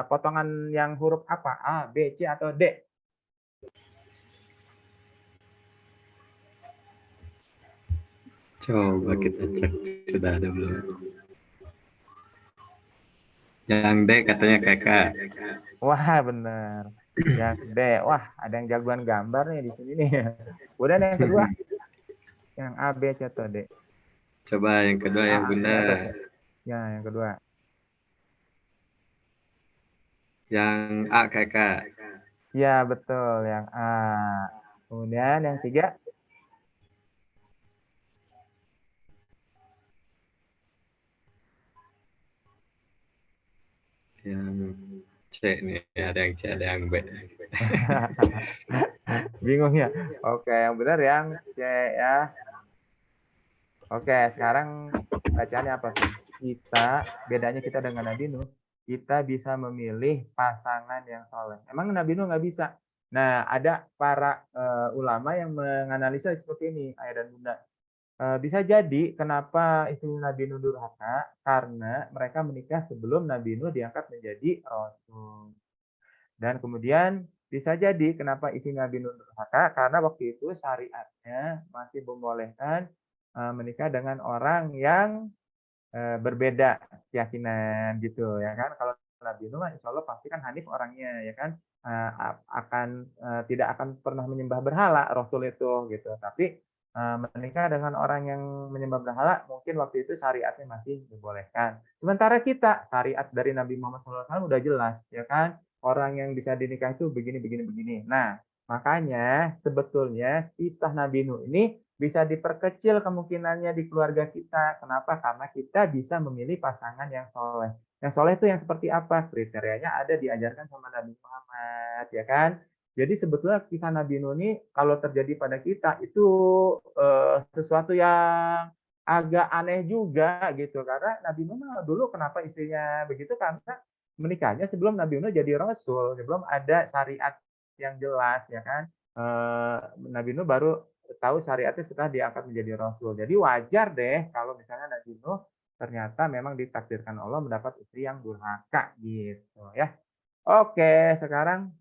potongan yang huruf apa? A, B, C, atau D? Coba kita cek sudah ada belum. Yang D katanya kakak. Wah, benar. Yang D. Wah, ada yang jagoan gambar nih di sini nih. Kemudian yang kedua, yang A, B, C, atau D? Coba yang kedua yang A, B, bunda. atau C? Ya, yang kedua. Yang A kakak. Ya, betul. Yang A. Kemudian yang tiga. Yang C nih, ada yang C, ada yang B. Bingung ya? Oke, yang benar yang C ya. Oke, sekarang bacaannya apa tuh? Bedanya kita dengan Nabi Nuh, kita bisa memilih pasangan yang soleh. Emang Nabi Nuh nggak bisa? Nah, ada para ulama yang menganalisa seperti ini, ayah dan bunda. Bisa jadi kenapa istri Nabi Nuh durhaka, karena mereka menikah sebelum Nabi Nuh diangkat menjadi rasul. Dan kemudian bisa jadi kenapa istri Nabi Nuh durhaka, karena waktu itu syariatnya masih membolehkan menikah dengan orang yang berbeda keyakinan gitu ya kan. Kalau Nabi Nuh insya Allah pasti kan hanif orangnya ya kan, tidak akan pernah menyembah berhala Rasul itu gitu. Tapi menikah dengan orang yang menyembah berhala mungkin waktu itu syariatnya masih dibolehkan. Sementara kita syariat dari Nabi Muhammad SAW udah jelas ya kan, orang yang bisa dinikah itu begini begini begini. Nah, makanya sebetulnya kisah Nabi Nuh ini bisa diperkecil kemungkinannya di keluarga kita. Kenapa? Karena kita bisa memilih pasangan yang soleh. Yang soleh itu yang seperti apa? Kriterianya ada diajarkan sama Nabi Muhammad, ya kan? Jadi sebetulnya kisah Nabi Nuh ini kalau terjadi pada kita itu sesuatu yang agak aneh juga gitu. Karena Nabi Nuh dulu kenapa istrinya begitu? Karena menikahnya sebelum Nabi Nuh jadi Rasul, sebelum ada syariat yang jelas, ya kan? Nabi Nuh baru tahu syariatnya setelah diangkat menjadi Rasul. Jadi wajar deh kalau misalnya Nabi Nuh ternyata memang ditakdirkan Allah mendapat istri yang durhaka gitu ya. Oke, sekarang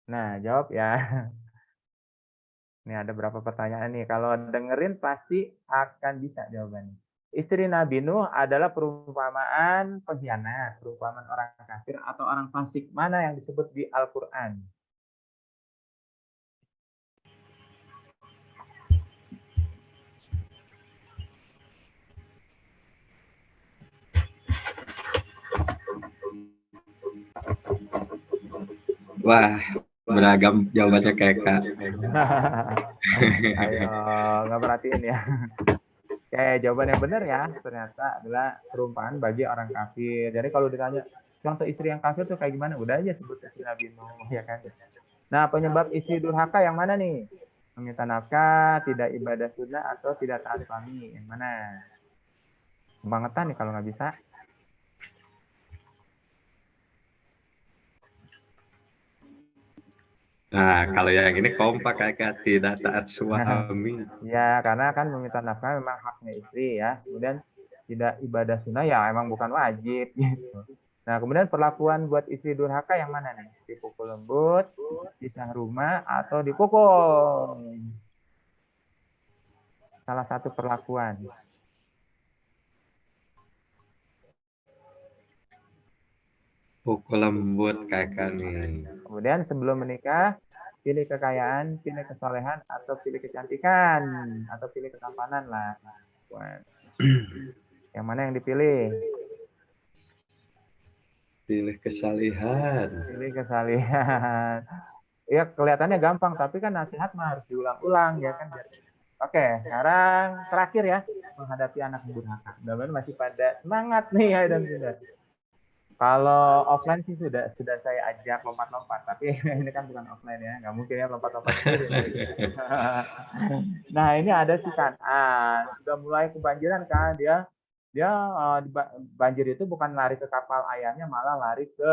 nah jawab ya. Ini ada berapa pertanyaan nih. Kalau dengerin pasti akan bisa jawabannya. Istri Nabi Nuh adalah perumpamaan pengkhianat, perumpamaan orang kafir atau orang fasik. Mana yang disebut di Al-Quran? Wah, beragam jawabannya kakak. Ayo, nggak perhatiin ya. Oke, jawaban yang benar ya ternyata adalah perumpamaan bagi orang kafir. Jadi kalau ditanya contoh istri yang kafir tuh kayak gimana? Udah aja sebut istri Nabi Nuh ya kan. Nah, penyebab istri durhaka yang mana nih? Meminta nafkah, tidak ibadah sunnah atau tidak taat suami. Yang mana? Kebangetan nih kalau nggak bisa. Nah, kalau yang ini kompak Kakak, tidak taat suami. Ya, karena kan meminta nafkah memang haknya istri ya. Kemudian tidak ibadah sunnah ya emang bukan wajib gitu. Nah, kemudian perlakuan buat istri durhaka yang mana nih? Dipukul lembut, pisah rumah, atau dipukul? Salah satu perlakuan. Pukul lembut Kakak nih. Kemudian sebelum menikah, pilih kekayaan, pilih kesolehan, atau pilih kecantikan, atau pilih ketampanan lah. Wah, yang mana yang dipilih? Pilih kesalihan. Pilih kesalehan. Ya kelihatannya gampang, tapi kan nasihat mah harus diulang-ulang ya kan. Oke, sekarang terakhir ya menghadapi anak durhaka. Mudah-mudahan masih pada semangat nih ya dan bunda. Kalau offline sih sudah saya ajak lompat-lompat, tapi ini kan bukan offline ya, nggak mungkin ya lompat-lompat sendiri. Nah ini ada si Kanan, sudah mulai kebanjiran kan dia dia banjir itu bukan lari ke kapal ayahnya, malah lari ke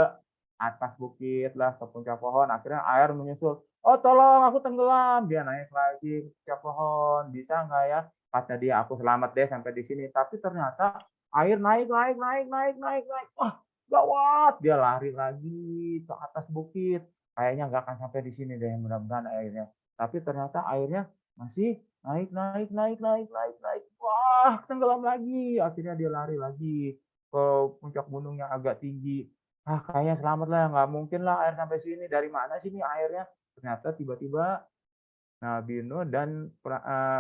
atas bukit lah ke puncak pohon. Akhirnya air menyusul. Oh tolong aku tenggelam. Dia naik lagi ke puncak pohon. Bisa nggak ya? Kata dia aku selamat deh sampai di sini. Tapi ternyata air naik. Wah gawat. Dia lari lagi ke atas bukit. Kayaknya nggak akan sampai di sini deh mudah-mudahan airnya. Tapi ternyata airnya masih naik. Wah tenggelam lagi. Akhirnya dia lari lagi ke puncak gunung yang agak tinggi. Ah kayaknya selamat lah, nggak mungkin lah air sampai sini. Dari mana sih ini airnya? Ternyata tiba-tiba Nabi Nuh dan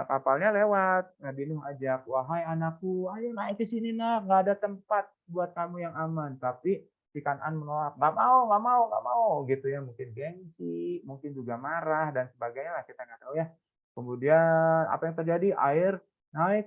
kapalnya lewat. Nabi Nuh ajak, wahai anakku, ayo naik ke sini nak, nggak ada tempat buat kamu yang aman. Tapi si Kanan menolak, nggak mau, gitu ya. Mungkin gengsi, mungkin juga marah dan sebagainya lah kita nggak tahu ya. Kemudian apa yang terjadi? Air naik.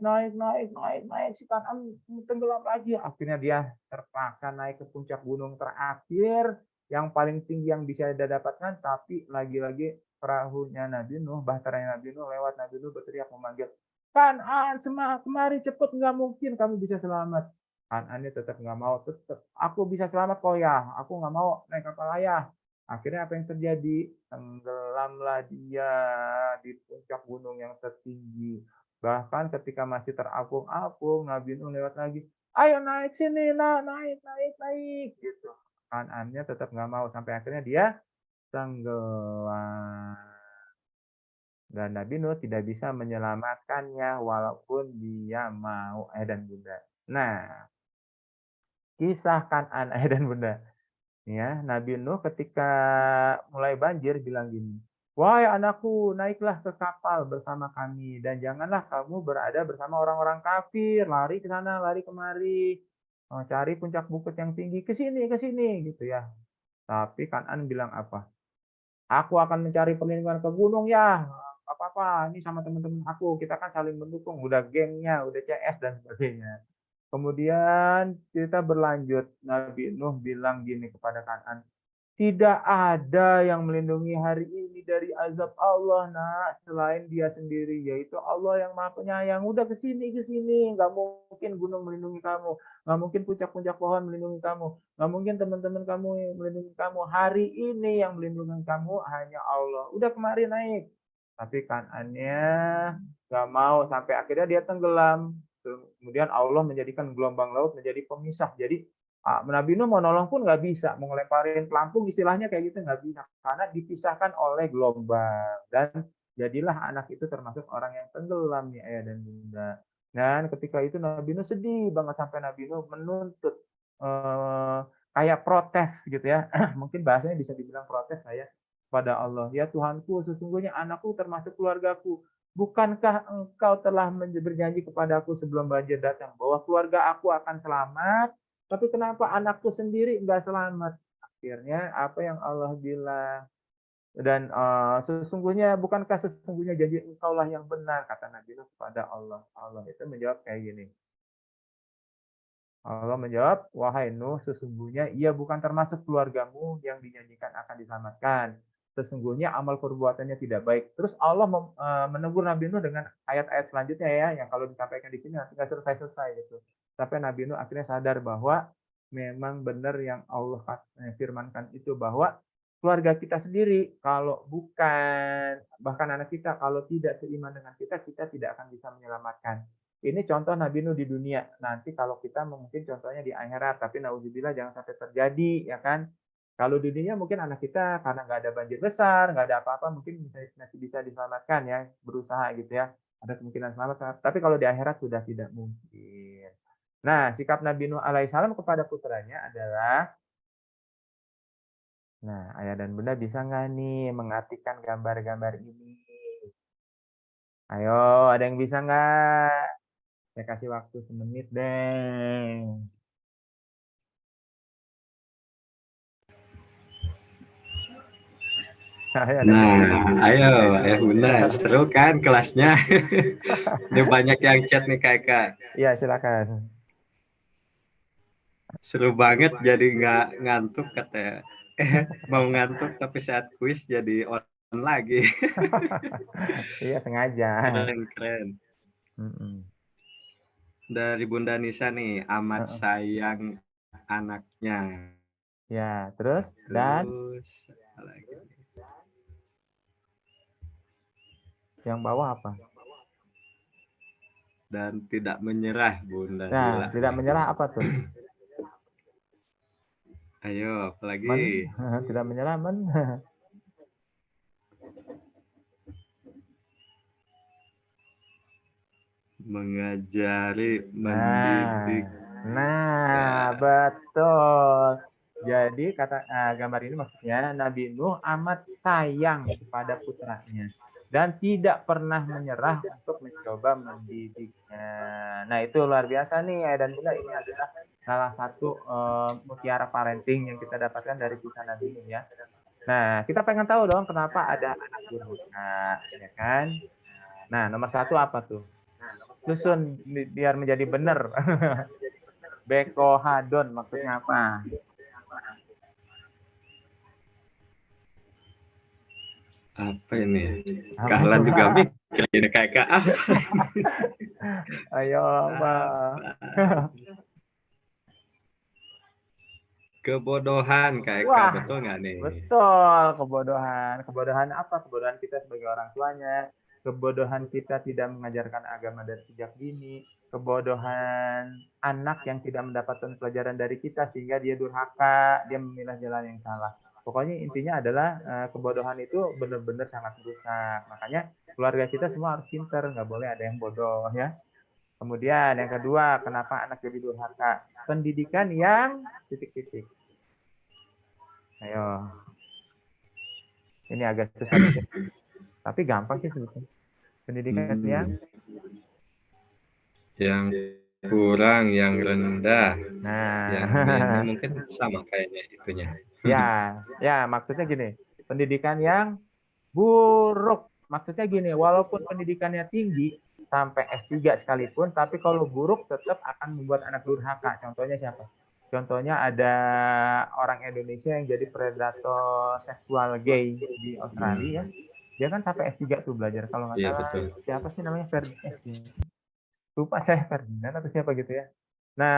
Si Kanan tenggelam lagi. Akhirnya dia terpaksa naik ke puncak gunung terakhir yang paling tinggi yang bisa dia dapatkan, tapi lagi-lagi perahunya Nabi Nuh, bahtaranya Nabi Nuh lewat. Nabi Nuh berteriak memanggil, Kanan, kemari cepet, nggak mungkin kamu bisa selamat. Kanannya tetap nggak mau, tetap aku bisa selamat kok ya, aku nggak mau naik kapal ayah. Akhirnya apa yang terjadi? Tenggelamlah dia di puncak gunung yang tertinggi. Bahkan ketika masih terapung-apung, Nabi Nuh lewat lagi, ayo naik sini, naik, gitu. Kanannya tetap nggak mau sampai akhirnya dia tenggelam. Dan Nabi Nuh tidak bisa menyelamatkannya walaupun dia mau dan bunda. Nah, kisah Kan'an dan bunda. Ya, Nabi Nuh ketika mulai banjir bilang gini, wahai anakku, naiklah ke kapal bersama kami dan janganlah kamu berada bersama orang-orang kafir, lari ke sana, lari kemari, cari puncak bukit yang tinggi, ke sini, gitu ya. Tapi Kan'an bilang apa? Aku akan mencari perlindungan ke gunung ya. Apa-apa, ini sama teman-teman aku. Kita kan saling mendukung. Udah gengnya, udah CS dan sebagainya. Kemudian cerita berlanjut. Nabi Nuh bilang gini kepada Kanan. Tidak ada yang melindungi hari ini dari azab Allah, nak, selain dia sendiri, yaitu Allah yang maha penyayang. Udah ke sini. Nggak mungkin gunung melindungi kamu. Nggak mungkin puncak-puncak pohon melindungi kamu. Nggak mungkin teman-teman kamu yang melindungi kamu. Hari ini yang melindungi kamu hanya Allah. Udah kemarin naik. Tapi Kanannya nggak mau. Sampai akhirnya dia tenggelam. Kemudian Allah menjadikan gelombang laut menjadi pemisah. Jadi Nabi Nuh mau nolong pun nggak bisa, mau ngelemparin pelampung istilahnya kayak gitu nggak bisa, karena dipisahkan oleh gelombang. Dan jadilah anak itu termasuk orang yang tenggelam ya ayah dan bunda. Dan ketika itu Nabi Nuh sedih banget sampai Nabi Nuh menuntut kayak protes gitu ya, mungkin bahasanya bisa dibilang protes saya pada Allah. Ya Tuhanku, sesungguhnya anakku termasuk keluargaku. Bukankah engkau telah berjanji kepadaku sebelum banjir datang bahwa keluarga aku akan selamat? Tapi kenapa anakku sendiri nggak selamat? Akhirnya apa yang Allah bilang. Dan bukankah sesungguhnya janji engkau lah yang benar, kata Nabi Nuh kepada Allah. Allah itu menjawab kayak gini. Allah menjawab, wahai Nuh, sesungguhnya ia bukan termasuk keluargamu yang dijanjikan akan diselamatkan. Sesungguhnya amal perbuatannya tidak baik. Terus Allah menegur Nabi Nuh dengan ayat-ayat selanjutnya ya, yang kalau disampaikan di sini nanti nggak selesai-selesai gitu. Sampai Nabi Nuh akhirnya sadar bahwa memang benar yang Allah firmankan itu, bahwa keluarga kita sendiri kalau bukan, bahkan anak kita kalau tidak seiman dengan kita tidak akan bisa menyelamatkan. Ini contoh Nabi Nuh di dunia. Nanti kalau kita mungkin contohnya di akhirat, tapi naudzubillah jangan sampai terjadi, ya kan? Kalau di dunia mungkin anak kita karena nggak ada banjir besar, nggak ada apa-apa, mungkin masih bisa diselamatkan ya, berusaha gitu ya. Ada kemungkinan selamat, tapi kalau di akhirat sudah tidak mungkin. Nah, sikap Nabi Nuh alaihissalam kepada putranya adalah, nah, ayah dan bunda bisa nggak nih mengartikan gambar-gambar ini? Ayo, ada yang bisa nggak? Saya kasih waktu semenit deh. Ayo, ada yang Nah, bisa. ayo, Bunda, seru kan kelasnya? Ini banyak yang chat nih kakak. Iya, silakan. Seru banget jadi nggak ngantuk katanya. Mau ngantuk tapi saat kuis jadi on lagi. Iya, sengaja. Keren, keren. Mm-mm. Dari Bunda Nisa nih, amat Heeh. sayang anaknya. Ya, terus dan Terus, apa lagi? yang bawah apa? Dan tidak menyerah Bunda Nah, Dila tidak nih. menyerah apa tuh? Ayo, apalagi Men, tidak menyerah men. mengajari, Nah, mendidik. nah, Ya, betul. Jadi gambar ini maksudnya Nabi Nuh amat sayang kepada putranya dan tidak pernah menyerah untuk mencoba mendidiknya. Nah, itu luar biasa nih ya, dan bunda, ini adalah salah satu mutiara parenting yang kita dapatkan dari kisah Nabi Nuh ya. Nah, kita pengen tahu dong kenapa ada anak durhaka, ya kan? Nah, nomor satu apa tuh? Susun biar menjadi benar. Beko hadon maksudnya apa? apa ini? Apa Kahlan coba? juga mikir ini kakak. Ayo, Bang. Apa? Kebodohan kakak, Wah, betul nggak nih? betul, kebodohan. Kebodohan apa? Kebodohan kita sebagai orang tuanya. Kebodohan kita tidak mengajarkan agama dari sejak dini. Kebodohan anak yang tidak mendapatkan pelajaran dari kita sehingga dia durhaka, dia memilih jalan yang salah. Pokoknya intinya adalah kebodohan itu benar-benar sangat merusak. Makanya keluarga kita semua harus pintar, nggak boleh ada yang bodoh ya. Kemudian yang kedua, kenapa anak jadi durhaka? Pendidikan yang titik-titik. Ayo, ini agak susah dikit, tapi gampang sih sebetulnya. Pendidikan yang, Yang kurang, yang rendah, yang ini nah, mungkin sama kayaknya itunya. ya maksudnya gini, pendidikan yang buruk. Maksudnya gini, walaupun pendidikannya tinggi sampai S3 sekalipun, tapi kalau buruk tetap akan membuat anak durhaka. Contohnya siapa? Contohnya ada orang Indonesia yang jadi predator seksual gay di Australia ya. Dia kan sampai S3 tuh belajar. Kalau nggak Iya salah, betul. siapa sih namanya? Lupa saya, Ferdinand atau siapa gitu ya. Nah,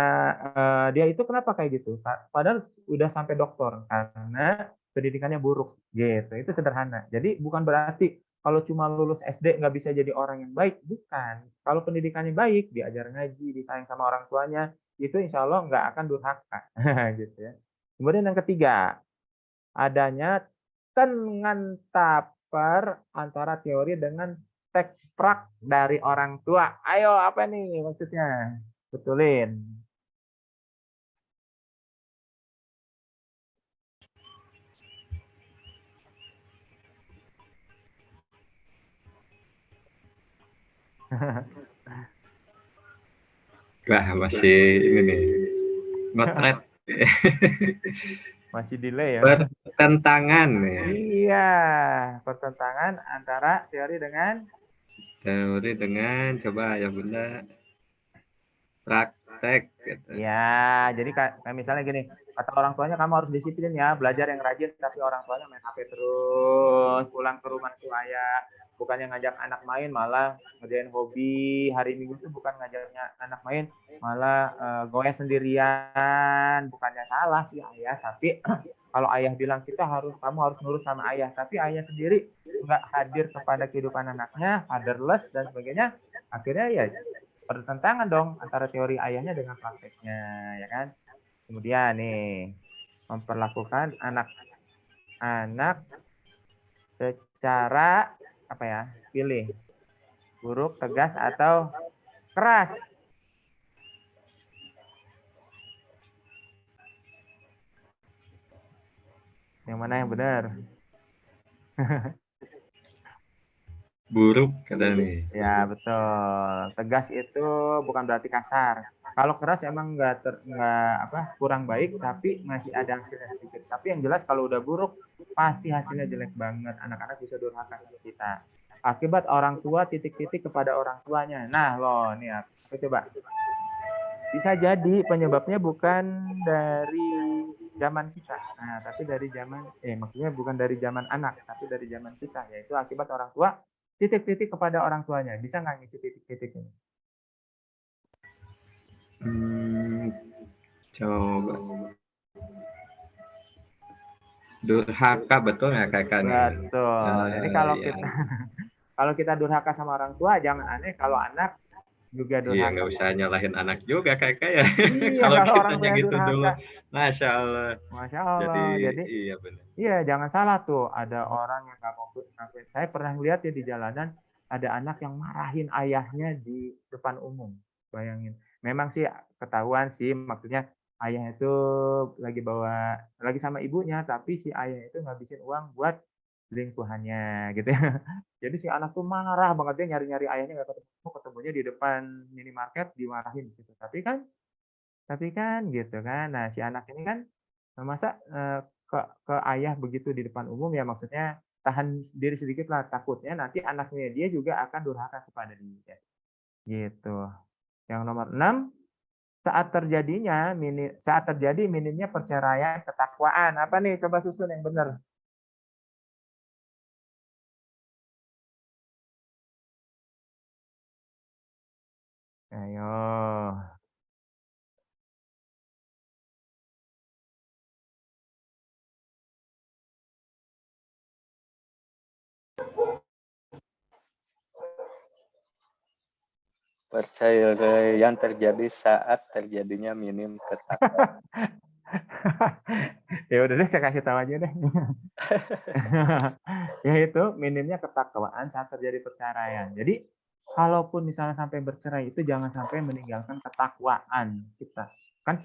dia itu kenapa kayak gitu? Padahal udah sampai doktor karena pendidikannya buruk gitu. Itu sederhana. Jadi bukan berarti kalau cuma lulus SD nggak bisa jadi orang yang baik, bukan. Kalau pendidikannya baik, diajar ngaji, disayang sama orang tuanya, itu insya Allah nggak akan durhaka gitu ya. Kemudian yang ketiga, adanya taper antara teori dengan teks prak dari orang tua. Ayo, apa nih maksudnya? Betulin. Wah masih ini nih, motret. Masih delay ya. Pertentangan nih. Iya, pertentangan antara teori dengan, Teori dengan coba ya Bunda praktek gitu. ya, jadi kayak misalnya gini, kata orang tuanya kamu harus disiplin ya, belajar yang rajin, tapi orang tuanya main HP terus, pulang ke rumah tuh ayah bukannya ngajak anak main malah ngerjain hobi. Hari Minggu itu bukan ngajaknya anak main malah goyah sendirian. Bukannya salah sih ayah, tapi kalau ayah bilang kamu harus nurut sama ayah, tapi ayah sendiri nggak hadir kepada kehidupan anaknya, fatherless dan sebagainya, akhirnya ya bertentangan dong antara teori ayahnya dengan prakteknya, ya kan? Kemudian nih, memperlakukan anak-anak secara apa ya? Pilih buruk, tegas atau keras. Yang mana yang benar? Buruk kata nih. Ya betul. Tegas itu bukan berarti kasar. Kalau keras emang nggak kurang baik, tapi masih ada hasilnya sedikit. Tapi yang jelas kalau udah buruk pasti hasilnya jelek banget. Anak-anak bisa durhaka sama kita. Akibat orang tua titik-titik kepada orang tuanya. Nah loh, nih aku coba. Bisa jadi penyebabnya bukan dari zaman kita. Nah, tapi dari maksudnya bukan dari zaman anak, tapi dari zaman kita, yaitu akibat orang tua titik-titik kepada orang tuanya. Bisa nggak ngisi titik-titik ini? Coba. Durhaka betul nggak kakak nih? Betul. Jadi kalau Iya. kita kalau kita durhaka sama orang tua, jangan aneh kalau anak juga durhaka. Iya, nggak usah nyalahin anak juga kakak ya. Iya, Kalau kalau orang kitanya tua gitu durhaka. dulu, masya Allah. Masya Allah. Jadi Iya benar. iya, jangan salah tuh. Ada orang yang nggak mau ngakuin. Saya pernah lihat ya di jalanan ada anak yang marahin ayahnya di depan umum. Bayangin. Memang sih ketahuan sih, maksudnya ayah itu lagi sama ibunya, tapi si ayah itu ngabisin uang buat selingkuhannya gitu ya. Jadi si anak tuh marah banget, dia nyari-nyari ayahnya nggak ketemu, ketemunya di depan minimarket dimarahin gitu. Tapi kan gitu kan. Nah, si anak ini kan masa ke ayah begitu di depan umum, ya maksudnya tahan diri sedikit lah, takutnya nanti anaknya dia juga akan durhaka kepada dia. Gitu. Yang nomor 6, saat terjadi minimnya perceraian ketakwaan. Apa nih? Coba susun yang benar. Ayo. Perceraian terjadi saat terjadinya minim ketakwaan. Ya udah deh, saya kasih tahu aja deh. Yaitu minimnya ketakwaan saat terjadi perceraian. Jadi kalaupun misalnya sampai bercerai itu jangan sampai meninggalkan ketakwaan kita. Kan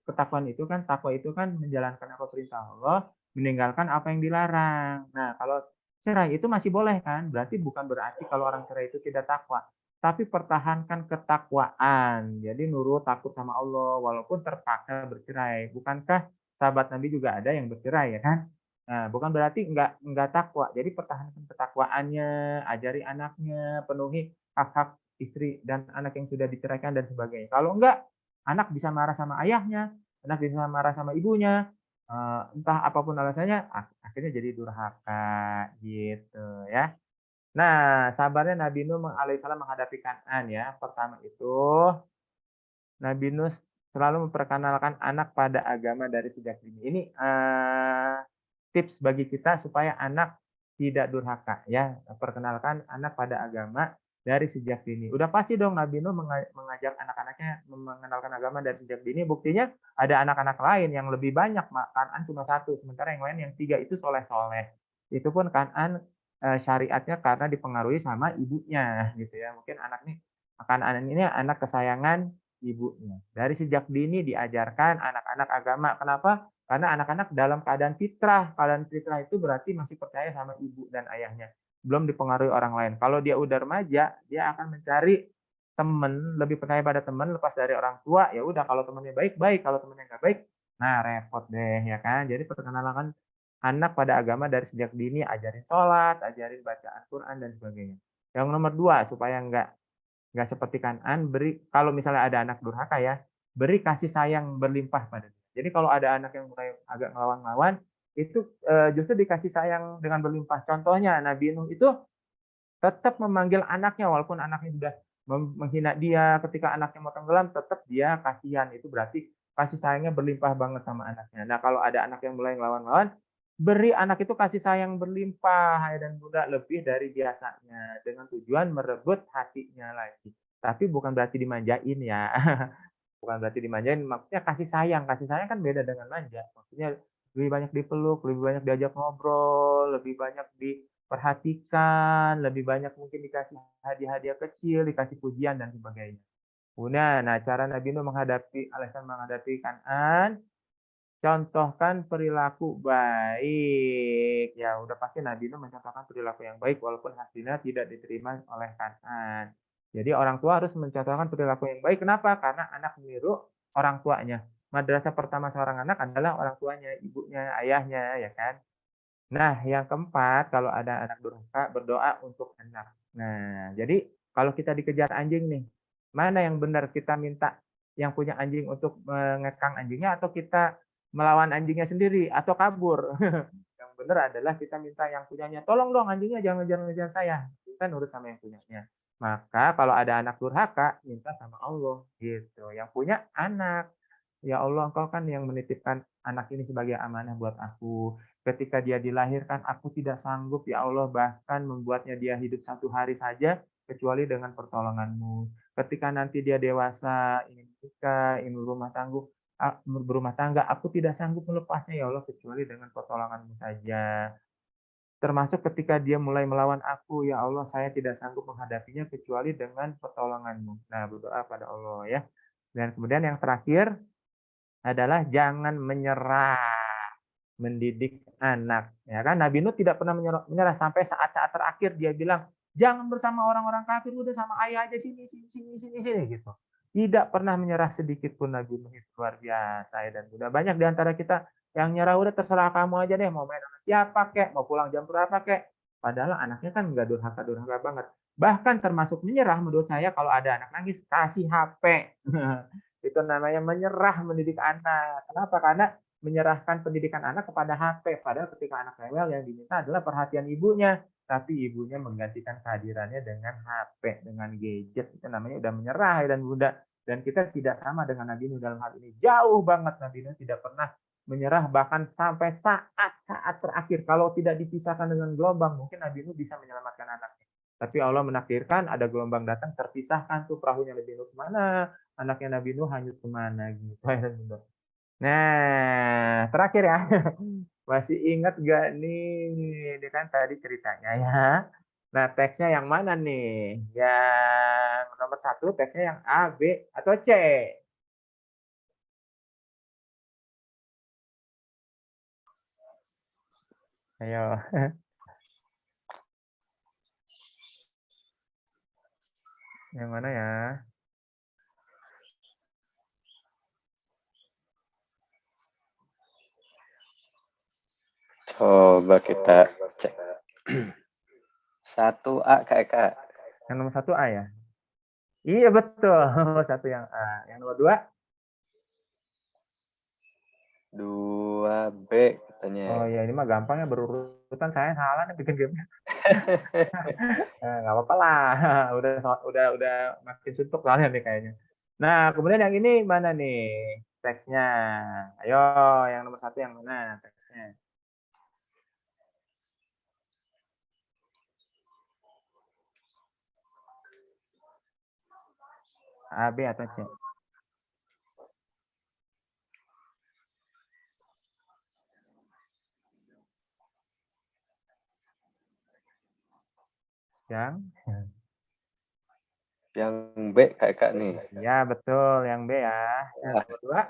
ketakwaan itu kan, takwa itu kan menjalankan apa perintah Allah, meninggalkan apa yang dilarang. Nah, kalau cerai itu masih boleh kan? Berarti bukan berarti kalau orang cerai itu tidak takwa. Tapi pertahankan ketakwaan. Jadi nurut, takut sama Allah walaupun terpaksa bercerai. Bukankah sahabat Nabi juga ada yang bercerai ya kan? Nah, bukan berarti nggak takwa. Jadi pertahankan ketakwaannya, ajari anaknya, penuhi hak-hak istri dan anak yang sudah diceraikan dan sebagainya. Kalau enggak, anak bisa marah sama ayahnya, anak bisa marah sama ibunya, entah apapun alasannya, akhirnya jadi durhaka gitu ya. Nah, sabarnya Nabi Nuh alaihissalam menghadapi Kan'an ya. Pertama itu Nabi Nuh selalu memperkenalkan anak pada agama dari sejak dini. Ini tips bagi kita supaya anak tidak durhaka ya. Perkenalkan anak pada agama dari sejak dini. Udah pasti dong Nabi Nuh mengajak anak-anaknya mengenalkan agama dari sejak dini. Buktinya ada anak-anak lain yang lebih banyak. Kan'an cuma 1, sementara yang lain yang 3 itu soleh-soleh. Itu pun Kan'an syariatnya karena dipengaruhi sama ibunya gitu ya. Mungkin Kan'an ini anak kesayangan ibunya. Dari sejak dini diajarkan anak-anak agama. Kenapa? Karena anak-anak dalam keadaan fitrah. Keadaan fitrah itu berarti masih percaya sama ibu dan ayahnya. Belum dipengaruhi orang lain. Kalau dia udah remaja, dia akan mencari teman, lebih percaya pada teman lepas dari orang tua. Ya udah, kalau temannya baik, baik. Kalau temannya nggak baik, nah repot deh ya kan. Jadi perkenalan anak pada agama dari sejak dini, ajarin sholat, ajarin bacaan Quran dan sebagainya. Yang nomor 2, supaya nggak seperti Kan'an, kalau misalnya ada anak durhaka ya, beri kasih sayang berlimpah pada dia. Jadi kalau ada anak yang mulai agak ngelawan-ngelawan, itu justru dikasih sayang dengan berlimpah. Contohnya Nabi Nuh itu tetap memanggil anaknya walaupun anaknya sudah menghina dia, ketika anaknya mau tenggelam tetap dia kasihan. Itu berarti kasih sayangnya berlimpah banget sama anaknya. Nah, kalau ada anak yang mulai ngelawan-lawan, beri anak itu kasih sayang berlimpah ayah dan bunda lebih dari biasanya dengan tujuan merebut hatinya lagi. Tapi bukan berarti dimanjain ya. Bukan berarti dimanjain, maksudnya kasih sayang. Kasih sayang kan beda dengan manja. Maksudnya lebih banyak dipeluk, lebih banyak diajak ngobrol, lebih banyak diperhatikan, lebih banyak mungkin dikasih hadiah-hadiah kecil, dikasih pujian dan sebagainya. Kemudian, nah cara Nabi Nuh menghadapi Kan'an, contohkan perilaku baik. Ya, udah pasti Nabi Nuh mencontohkan perilaku yang baik walaupun hasilnya tidak diterima oleh Kan'an. Jadi orang tua harus mencontohkan perilaku yang baik. Kenapa? Karena anak meniru orang tuanya. Madrasah pertama seorang anak adalah orang tuanya, ibunya, ayahnya, ya kan? Nah, yang keempat, kalau ada anak durhaka, berdoa untuk anak. Nah, jadi kalau kita dikejar anjing nih, mana yang benar kita minta yang punya anjing untuk mengekang anjingnya atau kita melawan anjingnya sendiri atau kabur? Yang benar adalah kita minta yang punyanya, tolong dong anjingnya jangan ngejar-ngejar saya. Kita nurut sama yang punyanya. Maka kalau ada anak durhaka, minta sama Allah gitu. Yang punya anak. Ya Allah, Engkau kan yang menitipkan anak ini sebagai amanah buat aku. Ketika dia dilahirkan, aku tidak sanggup, ya Allah, bahkan membuatnya dia hidup 1 hari saja, kecuali dengan pertolongan-Mu. Ketika nanti dia dewasa, ingin menikah, ingin berumah tangga, aku tidak sanggup melepasnya, ya Allah, kecuali dengan pertolongan-Mu saja. Termasuk ketika dia mulai melawan aku, ya Allah, saya tidak sanggup menghadapinya kecuali dengan pertolongan-Mu. Nah, berdoa pada Allah ya. Dan kemudian yang terakhir adalah jangan menyerah mendidik anak, ya kan? Nabi Nuh tidak pernah menyerah sampai saat-saat terakhir dia bilang, "Jangan bersama orang-orang kafir, udah sama ayah aja sini sini sini sini sini," gitu. Tidak pernah menyerah sedikit pun Nabi Nuh itu luar biasa ya dan udah banyak di antara kita yang nyerah udah terserah kamu aja deh mau main sama siapa kek, mau pulang jam berapa kek. Padahal anaknya kan nggak durhaka-durhaka banget. Bahkan termasuk menyerah menurut saya kalau ada anak nangis kasih HP. Itu namanya menyerah mendidik anak. Kenapa? Karena menyerahkan pendidikan anak kepada HP. Padahal ketika anak rewel yang diminta adalah perhatian ibunya. Tapi ibunya menggantikan kehadirannya dengan HP, dengan gadget. Itu namanya udah menyerah dan bunda. Dan kita tidak sama dengan Nabi Nuh dalam hal ini. Jauh banget Nabi Nuh tidak pernah menyerah bahkan sampai saat-saat terakhir. Kalau tidak dipisahkan dengan gelombang, mungkin Nabi Nuh bisa menyelamatkan anaknya. Tapi Allah menakdirkan ada gelombang datang, terpisahkan tuh perahunya Nabi Nuh kemana, anaknya Nabi Nuh hanyut kemana gitu. Nah, terakhir ya. Masih ingat gak nih? Ini kan tadi ceritanya ya. Nah, teksnya yang mana nih? Yang nomor 1 teksnya yang A, B, atau C? Ayo. Yang mana ya? Coba kita cek. 1A Kak. Yang nomor 1 A ya? Iya betul. Satu yang A. Yang nomor 2? 2B katanya. Oh ya, ini mah gampang ya berurutan, saya salah nih bikin game. Nggak apa-apa lah. Udah makin suntuk soalnya nih kayaknya. Nah, kemudian yang ini mana nih teksnya? Ayo, yang nomor 1 yang mana teksnya? A, B, atau C? Yang B Kak nih. Ya, betul. Yang B ya. Yang nomor 2?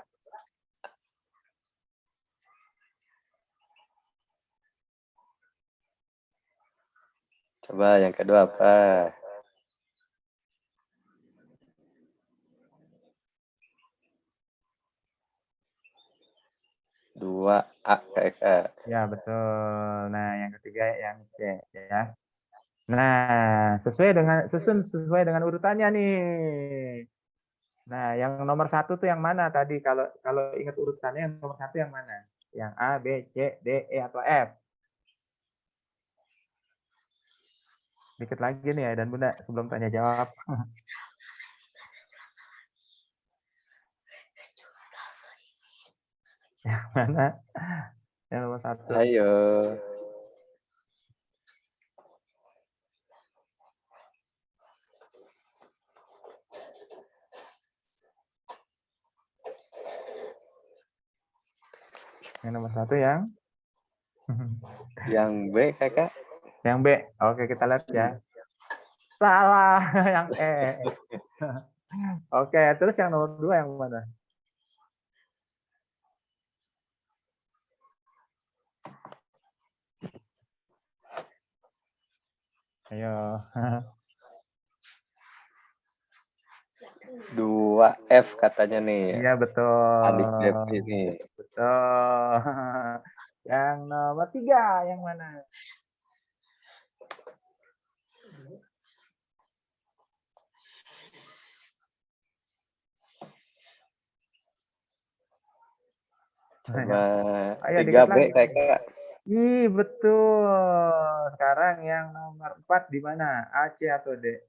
Coba yang kedua apa? 2A Kak. Ya, betul. Nah, yang ketiga yang C ya. Nah, sesuai dengan urutannya nih. Nah, yang nomor 1 tuh yang mana tadi? Kalau ingat urutannya yang nomor 1 yang mana? Yang A, B, C, D, E, atau F? Dikit lagi nih Ayah dan Bunda sebelum tanya jawab. Yang mana? Yang nomor 1. Ayo. Yang nomor 1 yang Yang B, Kakak. yang B. Oke, kita lihat ya. Salah, yang E. Oke, terus yang nomor 2 yang mana? Ayo. 2F katanya nih. Iya, Adik betul. Devi nih. Betul. Yang nomor 3 yang mana? Coba Ayo 3B, dikit lagi. Kakak. Ih, betul. Sekarang yang nomor 4 di mana? A, C, atau D?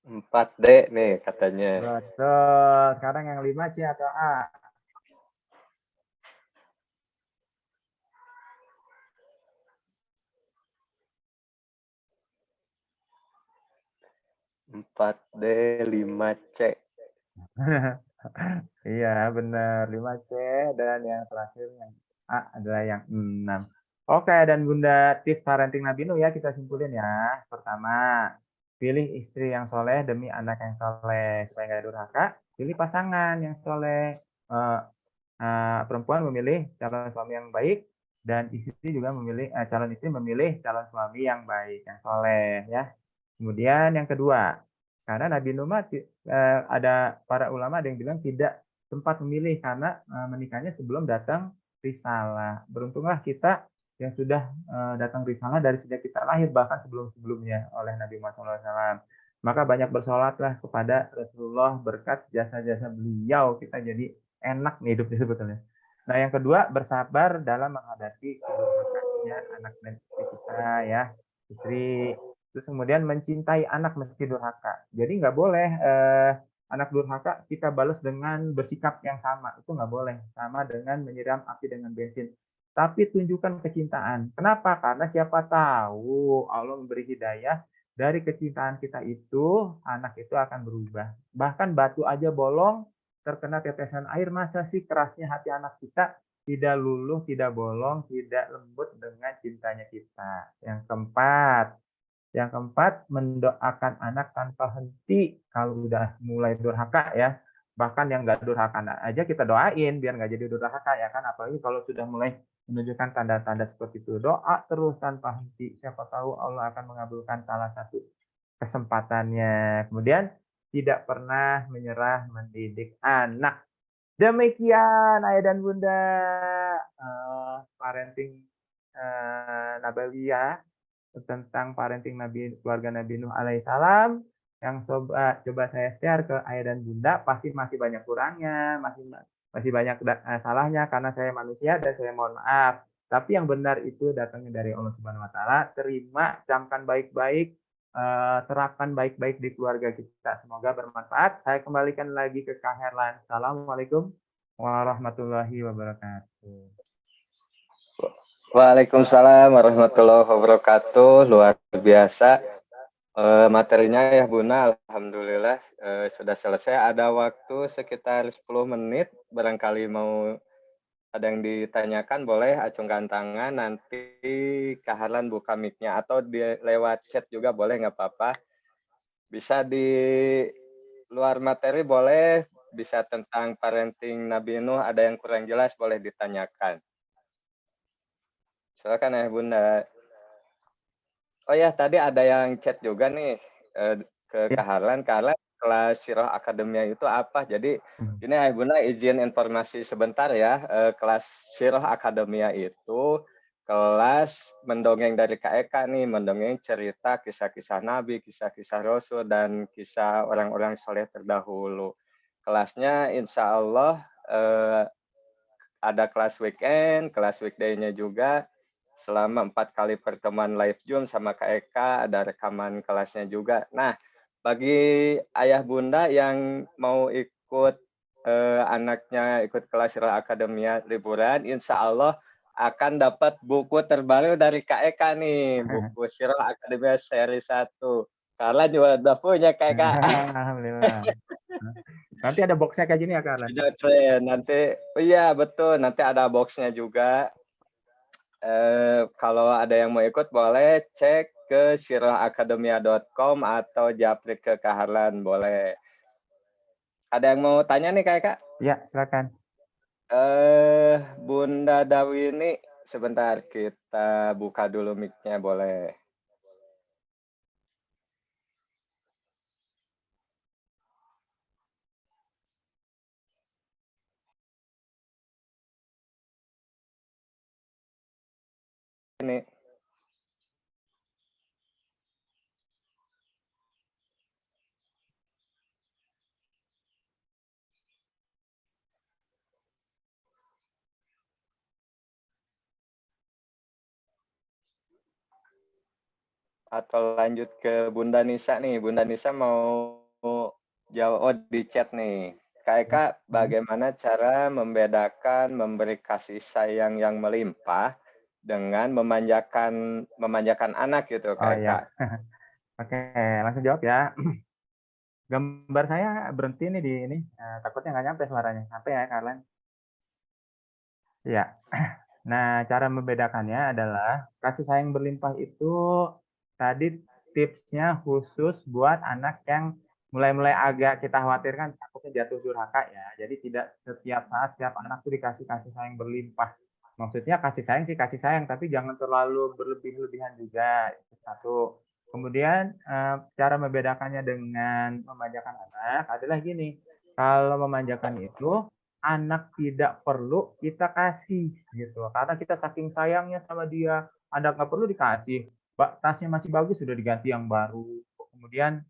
4D nih katanya. Betul. Sekarang yang 5 C atau A? Empat D, 5C. Iya, benar. 5 C dan yang terakhir yang A adalah yang 6. Oke, dan Bunda tips parenting Nabi Nuh ya kita simpulin ya. Pertama, pilih istri yang soleh demi anak yang soleh supaya nggak durhaka. Pilih pasangan yang soleh. Perempuan memilih calon suami yang baik dan istri juga memilih calon istri memilih calon suami yang baik, yang soleh ya. Kemudian yang kedua, karena Nabi Nuh ada para ulama ada yang bilang tidak sempat memilih karena menikahnya sebelum datang risalah. Beruntunglah kita yang sudah datang risalah dari sejak kita lahir bahkan sebelum-sebelumnya oleh Nabi Muhammad SAW. Maka banyak bersolatlah kepada Rasulullah berkat jasa-jasa beliau kita jadi enak nih hidupnya sebetulnya. Nah, yang kedua, bersabar dalam menghadapi kedurhakaannya anak dan istri kita ya, istri. Terus kemudian mencintai anak meski durhaka. Jadi nggak boleh anak durhaka kita balas dengan bersikap yang sama. Itu nggak boleh. Sama dengan menyiram api dengan bensin. Tapi tunjukkan kecintaan. Kenapa? Karena siapa tahu Allah memberi hidayah dari kecintaan kita itu, anak itu akan berubah. Bahkan batu aja bolong, terkena tetesan air, masa sih kerasnya hati anak kita tidak luluh, tidak bolong, tidak lembut dengan cintanya kita. Yang keempat, mendoakan anak tanpa henti kalau udah mulai durhaka ya. Bahkan yang nggak durhaka aja kita doain biar nggak jadi durhaka ya kan. Apalagi kalau sudah mulai menunjukkan tanda-tanda seperti itu. Doa terus tanpa henti. Siapa tahu Allah akan mengabulkan salah satu kesempatannya. Kemudian tidak pernah menyerah mendidik anak. Demikian Ayah dan Bunda parenting Nabawiyah tentang parenting keluarga Nabi Nuh alaihissalam yang coba saya share ke ayah dan bunda pasti masih banyak kurangnya, masih banyak salahnya karena saya manusia dan saya mohon maaf. Tapi yang benar itu datangnya dari Allah Subhanahu Wa Taala. Terima, camkan baik-baik, terapkan baik-baik di keluarga kita. Semoga bermanfaat. Saya kembalikan lagi ke Kak Herlan. Assalamualaikum warahmatullahi wabarakatuh. Waalaikumsalam warahmatullahi wabarakatuh. Luar biasa materinya ya Bunda. Alhamdulillah sudah selesai. Ada waktu sekitar 10 menit. Barangkali mau ada yang ditanyakan boleh acungkan tangan. Nanti Kak Harlan buka mic-nya atau lewat chat juga boleh, nggak apa-apa. Bisa di luar materi boleh. Bisa tentang parenting Nabi Nuh ada yang kurang jelas boleh ditanyakan. Silakan ya Bunda. Oh ya, tadi ada yang chat juga nih ke Kak Harlan. Kak Harlan, kelas Sirah Akademia itu apa? Jadi ini Bunda izin informasi sebentar ya. Kelas Sirah Akademia itu kelas mendongeng dari Kak Eka nih, mendongeng cerita kisah-kisah Nabi, kisah-kisah Rasul, dan kisah orang-orang soleh terdahulu. Kelasnya insya Allah ada kelas weekend, kelas weekday-nya juga. Selama 4 kali pertemuan live Zoom sama Kak Eka, ada rekaman kelasnya juga. Nah, bagi ayah bunda yang mau ikut anaknya ikut kelas Sirah Akademia liburan, insya Allah akan dapat buku terbaru dari Kak Eka nih, buku Sirah Akademia seri 1. Karla juga udah punya Kak Eka. Alhamdulillah. Nanti ada boxnya kayak gini ya, Kak Arlan? Sudah keren. Nanti, oh iya betul, nanti ada boxnya juga. Kalau ada yang mau ikut boleh cek ke sirahakademia.com atau japri ke Kak Harlan, boleh. Ada yang mau tanya nih Kak? Ya, silakan. Bunda Dawini, sebentar kita buka dulu mic-nya boleh. Ini. Atau lanjut ke Bunda Nisa nih. Bunda Nisa mau jawab di chat nih. Kak Eka, bagaimana cara membedakan memberi kasih sayang yang melimpah dengan memanjakan anak gitu, Oh Kak Eka? ya. Oke, langsung jawab ya. Gambar saya berhenti nih di ini, takutnya nggak nyampe suaranya. Sampai ya, Kak Arlan? Iya. Nah, cara membedakannya adalah kasih sayang berlimpah itu tadi tipsnya khusus buat anak yang mulai-mulai agak kita khawatirkan takutnya jatuh durhaka ya. Jadi tidak setiap saat setiap anak tuh dikasih kasih sayang berlimpah. Maksudnya kasih sayang sih kasih sayang, tapi jangan terlalu berlebih-lebihan juga. Itu satu. Kemudian cara membedakannya dengan memanjakan anak adalah gini. Kalau memanjakan itu anak tidak perlu kita kasih gitu karena kita saking sayangnya sama dia, anak nggak perlu dikasih, tasnya masih bagus sudah diganti yang baru, kemudian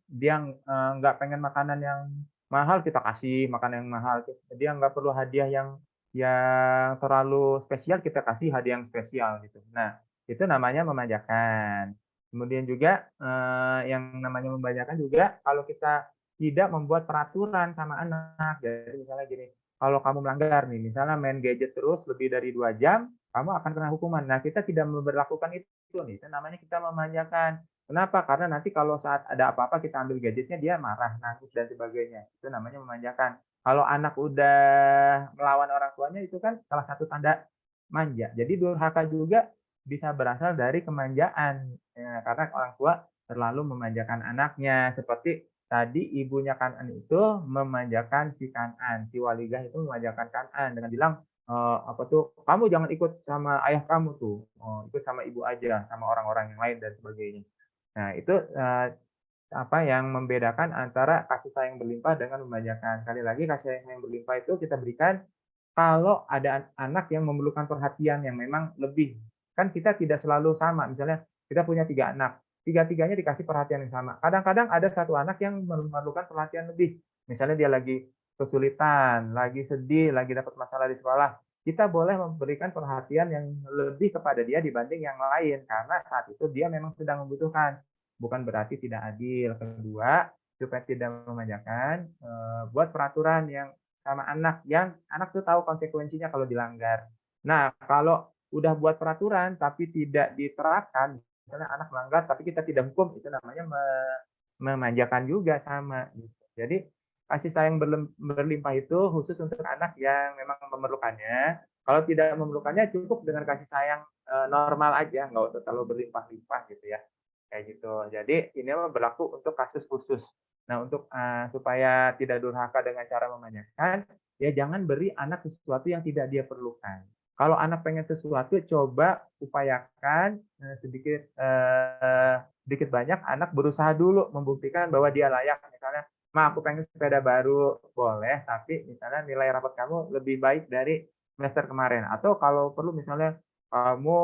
dia nggak pengen makanan yang mahal kita kasih makanan yang mahal, dia nggak perlu hadiah yang terlalu spesial kita kasih hadiah yang spesial gitu. Nah itu namanya memanjakan. Kemudian juga yang namanya memanjakan juga kalau kita tidak membuat peraturan sama anak. Jadi misalnya gini, kalau kamu melanggar nih, misalnya main gadget terus lebih dari 2 jam, kamu akan kena hukuman. Nah, kita tidak memperlakukan itu nih, itu namanya kita memanjakan. Kenapa? Karena nanti kalau saat ada apa-apa kita ambil gadgetnya, dia marah, nangis, dan sebagainya. Itu namanya memanjakan. Kalau anak udah melawan orang tuanya, itu kan salah satu tanda manja. Jadi durhaka juga bisa berasal dari kemanjaan. Ya, karena orang tua terlalu memanjakan anaknya. Seperti tadi ibunya Kan'an itu memanjakan si Kan'an, si Waligah itu memanjakan Kan'an dengan bilang apa tuh, kamu jangan ikut sama ayah kamu tuh, ikut sama ibu aja, sama orang-orang yang lain dan sebagainya. Nah itu apa yang membedakan antara kasih sayang berlimpah dengan memanjakan. Sekali lagi kasih sayang yang berlimpah itu kita berikan kalau ada anak yang memerlukan perhatian yang memang lebih. Kan kita tidak selalu sama, misalnya kita punya 3 anak, tiga-tiganya dikasih perhatian yang sama. Kadang-kadang ada satu anak yang memerlukan perhatian lebih. Misalnya dia lagi kesulitan, lagi sedih, lagi dapat masalah di sekolah. Kita boleh memberikan perhatian yang lebih kepada dia dibanding yang lain karena saat itu dia memang sedang membutuhkan. Bukan berarti tidak adil. Kedua, supaya tidak memanjakan, buat peraturan yang sama anak yang anak tuh tahu konsekuensinya kalau dilanggar. Nah, kalau udah buat peraturan tapi tidak diterapkan, misalnya anak melanggar tapi kita tidak hukum, itu namanya memanjakan juga sama. Gitu. Jadi kasih sayang berlimpah itu khusus untuk anak yang memang memerlukannya. Kalau tidak memerlukannya cukup dengan kasih sayang normal aja, nggak usah terlalu berlimpah-limpah gitu ya. Kayak gitu. Jadi ini berlaku untuk kasus khusus. Nah, untuk supaya tidak durhaka dengan cara memanjakan, ya jangan beri anak sesuatu yang tidak dia perlukan. Kalau anak pengen sesuatu, coba upayakan sedikit banyak anak berusaha dulu membuktikan bahwa dia layak. Misalnya, aku pengen sepeda baru, boleh, tapi misalnya nilai rapot kamu lebih baik dari semester kemarin. Atau kalau perlu misalnya kamu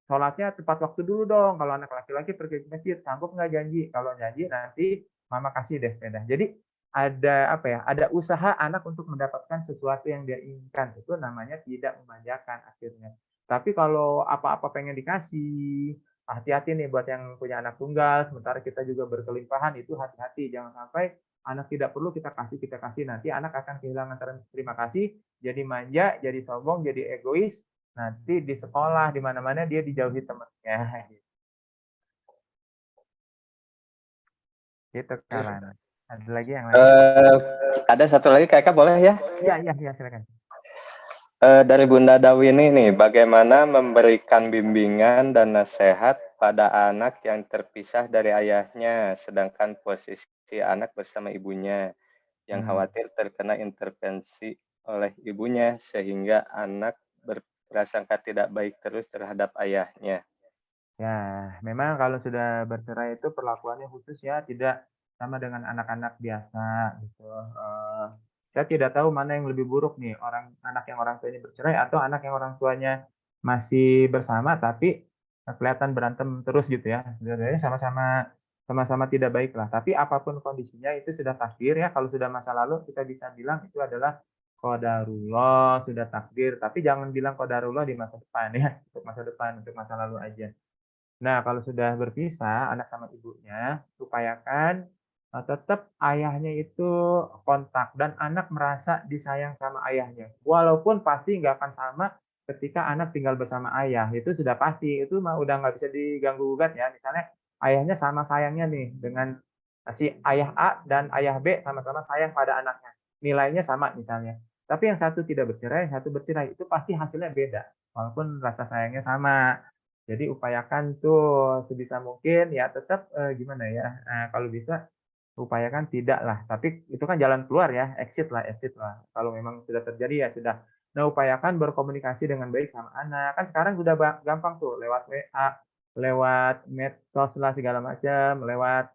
sholatnya tepat waktu dulu dong. Kalau anak laki-laki pergi ke masjid, sanggup nggak janji? Kalau janji nanti mama kasih deh sepeda. Jadi ada apa ya, ada usaha anak untuk mendapatkan sesuatu yang dia inginkan, itu namanya tidak memanjakan akhirnya. Tapi kalau apa-apa pengen dikasih, hati-hati nih buat yang punya anak tunggal, sementara kita juga berkelimpahan, itu hati-hati, jangan sampai anak tidak perlu kita kasih, nanti anak akan kehilangan terima kasih, jadi manja, jadi sombong, jadi egois, nanti di sekolah, di mana-mana dia dijauhi temannya. Gitu, Kak. Ada lagi yang lain? Eh, ada satu lagi kakak boleh ya? Iya, iya, iya, silakan. Dari Bunda Dawini nih, bagaimana memberikan bimbingan dan nasihat pada anak yang terpisah dari ayahnya, sedangkan posisi anak bersama ibunya, yang khawatir terkena intervensi oleh ibunya, sehingga anak berprasangka tidak baik terus terhadap ayahnya. Ya, memang kalau sudah bercerai itu perlakuannya khusus ya, tidak sama dengan anak-anak biasa gitu. Saya tidak tahu mana yang lebih buruk nih, anak yang orang tuanya bercerai atau anak yang orang tuanya masih bersama tapi kelihatan berantem terus gitu ya. Sebenarnya sama-sama tidak baik lah. Tapi apapun kondisinya itu sudah takdir ya. Kalau sudah masa lalu kita bisa bilang itu adalah qadarullah, sudah takdir. Tapi jangan bilang qadarullah di masa depan ya, untuk masa depan, untuk masa lalu aja. Nah, kalau sudah berpisah anak sama ibunya, upayakan, tetap ayahnya itu kontak dan anak merasa disayang sama ayahnya. Walaupun pasti nggak akan sama ketika anak tinggal bersama ayah, itu sudah pasti, itu mah udah nggak bisa diganggu-gugat ya. Misalnya ayahnya sama sayangnya nih dengan, si ayah A dan ayah B sama-sama sayang pada anaknya, nilainya sama misalnya. Tapi yang satu tidak bercerai, yang satu bercerai, itu pasti hasilnya beda, walaupun rasa sayangnya sama. Jadi upayakan tuh sebisa mungkin ya tetap, gimana ya, kalau bisa upayakan tidak lah, tapi itu kan jalan keluar ya, exit lah. Kalau memang sudah terjadi ya sudah. Nah, upayakan berkomunikasi dengan baik sama anak, kan sekarang sudah gampang tuh lewat WA, lewat medsos lah segala macam, lewat,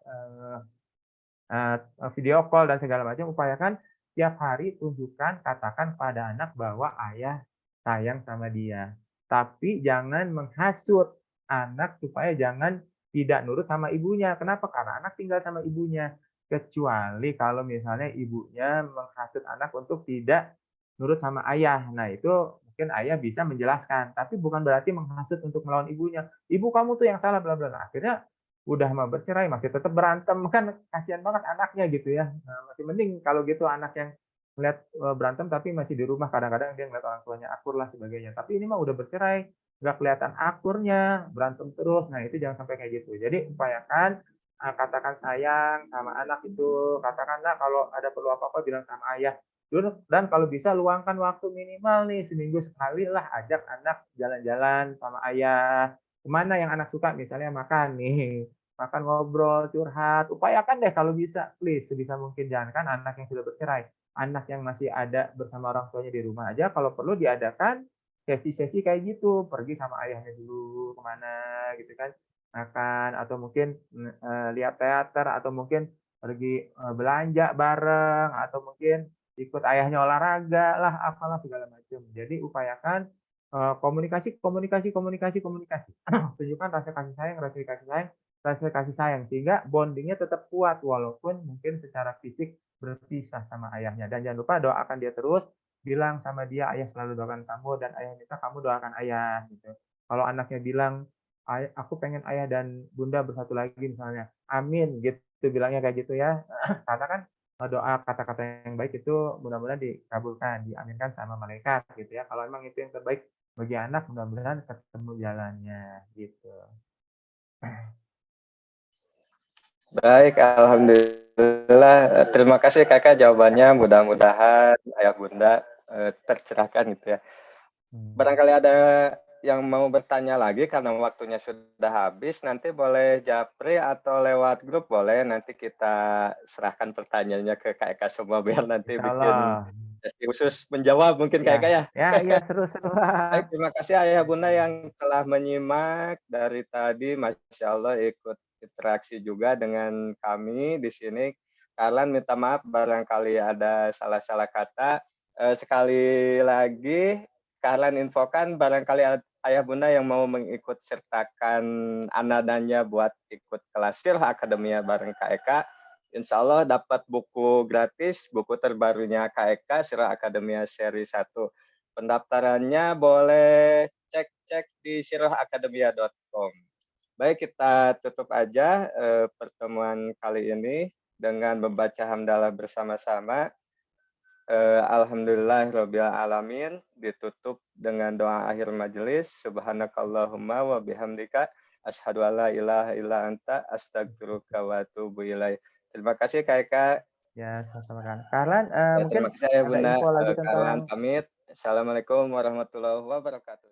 eee, video call dan segala macam, upayakan tiap hari tunjukkan, katakan pada anak bahwa ayah sayang sama dia. Tapi jangan menghasut anak supaya jangan tidak nurut sama ibunya. Kenapa? Karena anak tinggal sama ibunya. Kecuali kalau misalnya ibunya menghasut anak untuk tidak nurut sama ayah. Nah, itu mungkin ayah bisa menjelaskan, tapi bukan berarti menghasut untuk melawan ibunya. "Ibu kamu tuh yang salah bla bla bla." Akhirnya udah mau bercerai masih tetap berantem, kan kasihan banget anaknya gitu ya. Nah, masih mending kalau gitu anak yang ngelihat, berantem tapi masih di rumah, kadang-kadang dia ngeliat orang tuanya akur lah sebagainya. Tapi ini mah udah bercerai, nggak kelihatan akurnya, berantem terus. Nah, itu jangan sampai kayak gitu. Jadi upayakan, katakan sayang sama anak itu, katakanlah kalau ada perlu apa-apa bilang sama ayah. Dan kalau bisa luangkan waktu minimal nih seminggu sekali lah ajak anak jalan-jalan sama ayah. Kemana yang anak suka, misalnya makan nih, makan, ngobrol, curhat, upayakan deh kalau bisa, please sebisa mungkin. Jangankan anak yang sudah bercerai, anak yang masih ada bersama orang tuanya di rumah aja kalau perlu diadakan sesi-sesi kayak gitu, pergi sama ayahnya dulu kemana gitu kan, makan atau mungkin, lihat teater atau mungkin pergi, belanja bareng atau mungkin ikut ayahnya olahraga lah, apalah segala macam. Jadi upayakan, komunikasi komunikasi komunikasi komunikasi. Tunjukkan rasa kasih sayang, sehingga bondingnya tetap kuat walaupun mungkin secara fisik berpisah sama ayahnya. Dan jangan lupa doakan dia terus, bilang sama dia, "Ayah selalu doakan kamu dan ayah minta kamu doakan ayah," gitu. Kalau anaknya bilang, Aku pengen ayah dan bunda bersatu lagi," misalnya, "Amin," gitu bilangnya kayak gitu ya. Karena kan, doa kata-kata yang baik itu mudah-mudahan dikabulkan, diaminkan sama malaikat gitu ya. Kalau emang itu yang terbaik bagi anak, mudah-mudahan ketemu jalannya, gitu. Baik, alhamdulillah. Terima kasih kakak jawabannya. Mudah-mudahan ayah bunda tercerahkan gitu ya. Barangkali ada yang mau bertanya lagi karena waktunya sudah habis, nanti boleh japri atau lewat grup boleh. Nanti kita serahkan pertanyaannya ke Kak Eka semua biar nanti bikin Insyaallah. sesi khusus menjawab mungkin Kak Ya, Eka ya. ya, iya, seru-seru. Baik, terima kasih ayah bunda yang telah menyimak dari tadi. Masya Allah ikut interaksi juga dengan kami di sini. Kalian minta maaf barangkali ada salah-salah kata. Sekali lagi kalian infokan barangkali ayah bunda yang mau mengikut sertakan anadanya buat ikut kelas Sirh Akademia bareng Kak Eka. insya Allah dapat buku gratis, buku terbarunya KEK Sirah Akademia seri 1. Pendaftarannya boleh cek-cek di sirahakademia.com. Baik, kita tutup aja pertemuan kali ini dengan membaca hamdalah bersama-sama. Alhamdulillahirabbil alamin, ditutup dengan doa akhir majelis. Subhanakallahumma wa bihamdika asyhadu alla ilaha illa anta astagfiruka wa atubu ilaik. Terima kasih Kak Eka. Ya, sama-sama Kak. Karlan, Ya, mungkin terima kasih ya ada Bunda. info lagi Karlan tentang pamit. Assalamualaikum warahmatullahi wabarakatuh.